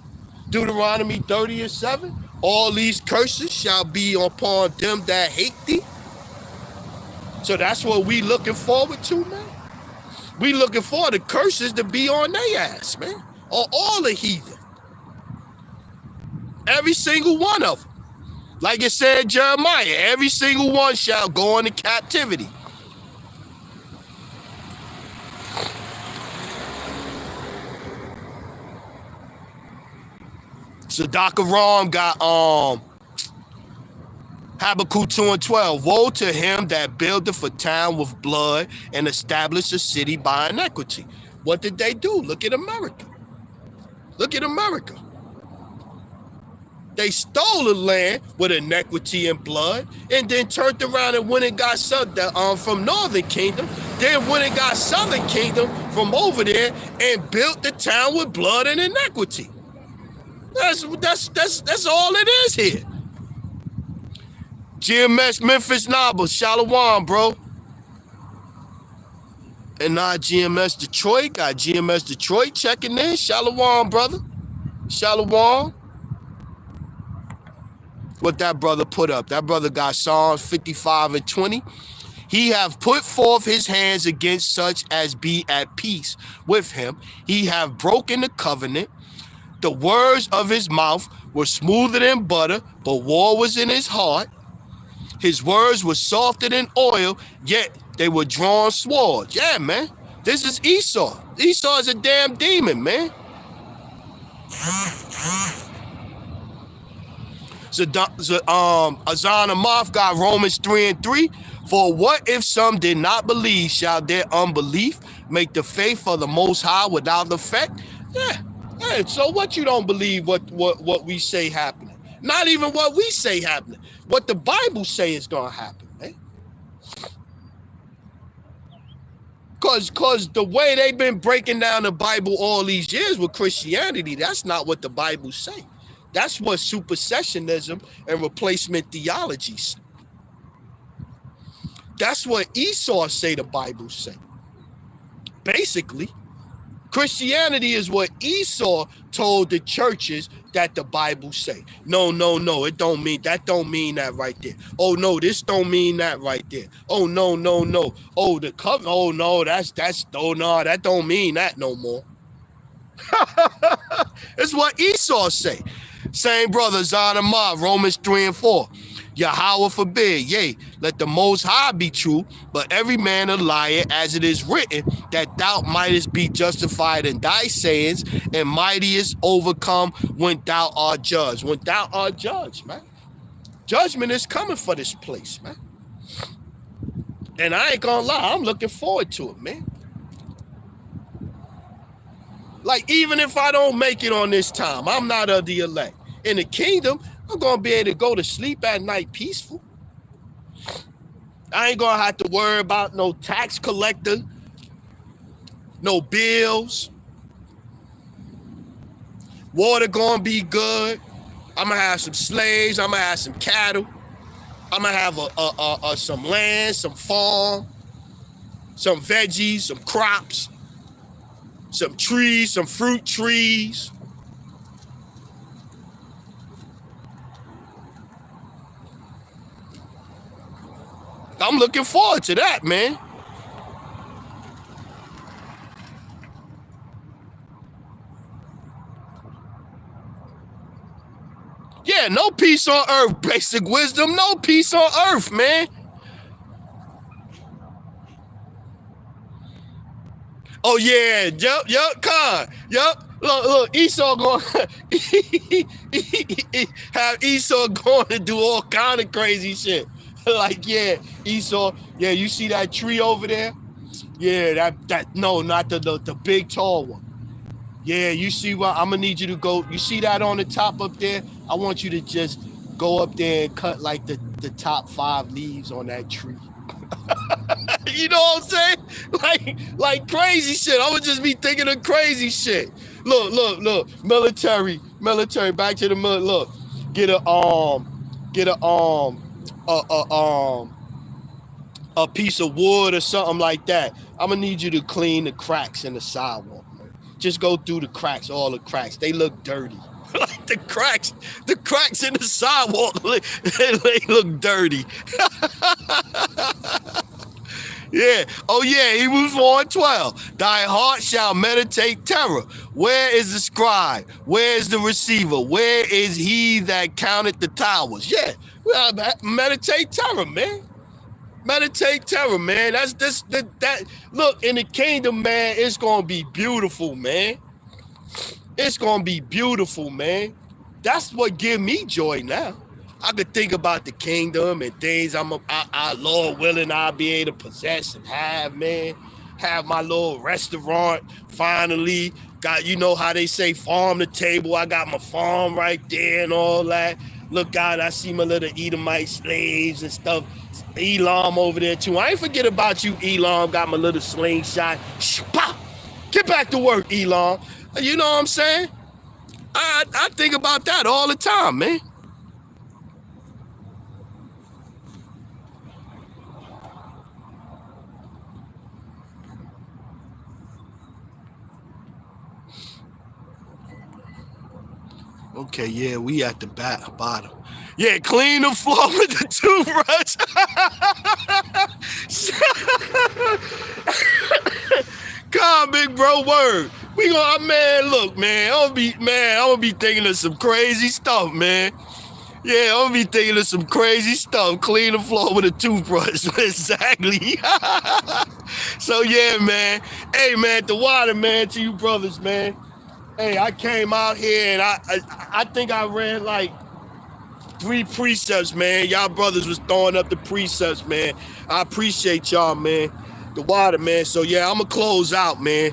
Deuteronomy 30:7. All these curses shall be upon them that hate thee. So that's what we looking forward to, man. We looking for the curses to be on their ass, man. On all the heathen. Every single one of them. Like it said Jeremiah, every single one shall go into captivity. Sadakaron got Habakkuk 2:12. Woe to him that buildeth a town with blood and establish a city by iniquity. What did they do? Look at America. Look at America. They stole the land with iniquity and blood, and then turned around and went and got from Northern Kingdom, then went and got Southern Kingdom from over there and built the town with blood and iniquity. That's all it is here. GMS Memphis Noble, Shalom, bro. And not GMS Detroit. Got GMS Detroit checking in. Shalom, brother. Shalom. What that brother put up. That brother got Psalms 55:20. He have put forth his hands against such as be at peace with him. He have broken the covenant. The words of his mouth were smoother than butter, but war was in his heart. His words were softer than oil, yet they were drawn swords. Yeah, man. This is Esau. Esau is a damn demon, man. Azan Amoth got Romans 3:3. For what if some did not believe? Shall their unbelief make the faith of the Most High without effect? Yeah. Hey, so what you don't believe what we say happening? Not even what we say happening. What the Bible say is gonna happen, man. Cause the way they've been breaking down the Bible all these years with Christianity, that's not what the Bible say. That's what supersessionism and replacement theology say. That's what Esau say the Bible say. Basically, Christianity is what Esau told the churches that the Bible say. No, it don't mean that. Don't mean that right there. Oh no, this don't mean that right there. Oh no. Oh, the covenant. Oh no, that's. Oh no, that don't mean that no more. It's what Esau say. Same brother, Zanamah, Romans 3:4. Yahweh forbid, yea, let the Most High be true, but every man a liar, as it is written, that thou mightest be justified in thy sayings, and mightiest overcome when thou art judged. When thou art judged, man. Judgment is coming for this place, man. And I ain't gonna lie, I'm looking forward to it, man. Like, even if I don't make it on this time, I'm not of the elect. In the kingdom, I'm going to be able to go to sleep at night peaceful. I ain't going to have to worry about no tax collector, no bills. Water going to be good. I'm going to have some slaves. I'm going to have some cattle. I'm going to have some land, some farm, some veggies, some crops, some trees, some fruit trees. I'm looking forward to that, man. Yeah, no peace on earth. Basic wisdom, no peace on earth, man. Oh yeah, yup, Khan, yup. Look, Esau going have Esau going to do all kind of crazy shit. Like, yeah, Esau, yeah, you see that tree over there? Yeah, no, not the big tall one. Yeah, you see what I'm gonna need you to go. You see that on the top up there? I want you to just go up there and cut like the top 5 leaves on that tree. You know what I'm saying? Like crazy shit. I would just be thinking of crazy shit. Look. Military. Back to the military. Look, get a piece of wood or something like that. I'm gonna need you to clean the cracks in the sidewalk, man. Just go through the cracks, all the cracks. They look dirty. Like the cracks in the sidewalk, they look dirty. Yeah. Oh yeah, Hebrews 4:12. Thy heart shall meditate terror. Where is the scribe? Where is the receiver? Where is he that counted the towers? Yeah. Well, meditate terror, man. Meditate terror, man. That look, in the kingdom, man, it's gonna be beautiful, man. It's gonna be beautiful, man. That's what give me joy now. I could think about the kingdom and things I Lord willing, I'll be able to possess and have, man. Have my little restaurant finally. Got, you know how they say farm to table. I got my farm right there and all that. Look out, I see my little Edomite slaves and stuff. Elam over there too. I ain't forget about you, Elam. Got my little slingshot. Pop! Get back to work, Elam. You know what I'm saying? I think about that all the time, man. Okay, yeah, we at the bottom. Yeah, clean the floor with the toothbrush. Come on, big bro, word. We gonna, man, look, man, I'm gonna be thinking of some crazy stuff, man. Yeah, I'm gonna be thinking of some crazy stuff. Clean the floor with a toothbrush. Exactly. So yeah, man. Hey, man, the water, man, to you brothers, man. Hey, I came out here and I think I read like 3 precepts, man. Y'all brothers was throwing up the precepts, man. I appreciate y'all, man. The water, man. So yeah, I'ma close out, man.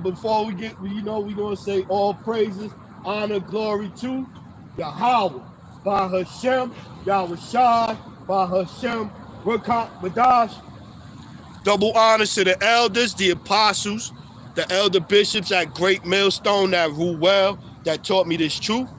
Before we get, we gonna say all praises, honor, glory to Yahweh, by Hashem, Yahweh Shai, by Hashem, Rakat Madash. Double honors to the elders, the apostles, the elder bishops at Great Millstone that rule well, that taught me this truth.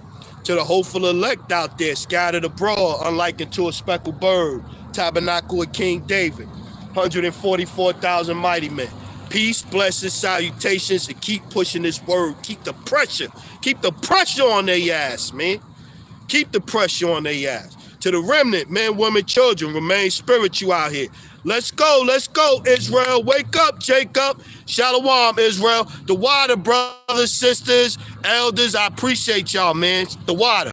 To the hopeful elect out there, scattered abroad, unlike unto a speckled bird, tabernacle of King David, 144,000 mighty men. Peace, blessings, salutations, and keep pushing this word. Keep the pressure. Keep the pressure on their ass, man. Keep the pressure on their ass. To the remnant, men, women, children, remain spiritual out here. Let's go, Israel. Wake up, Jacob. Shalom, Israel. The water, brothers, sisters, elders, I appreciate y'all, man. The water.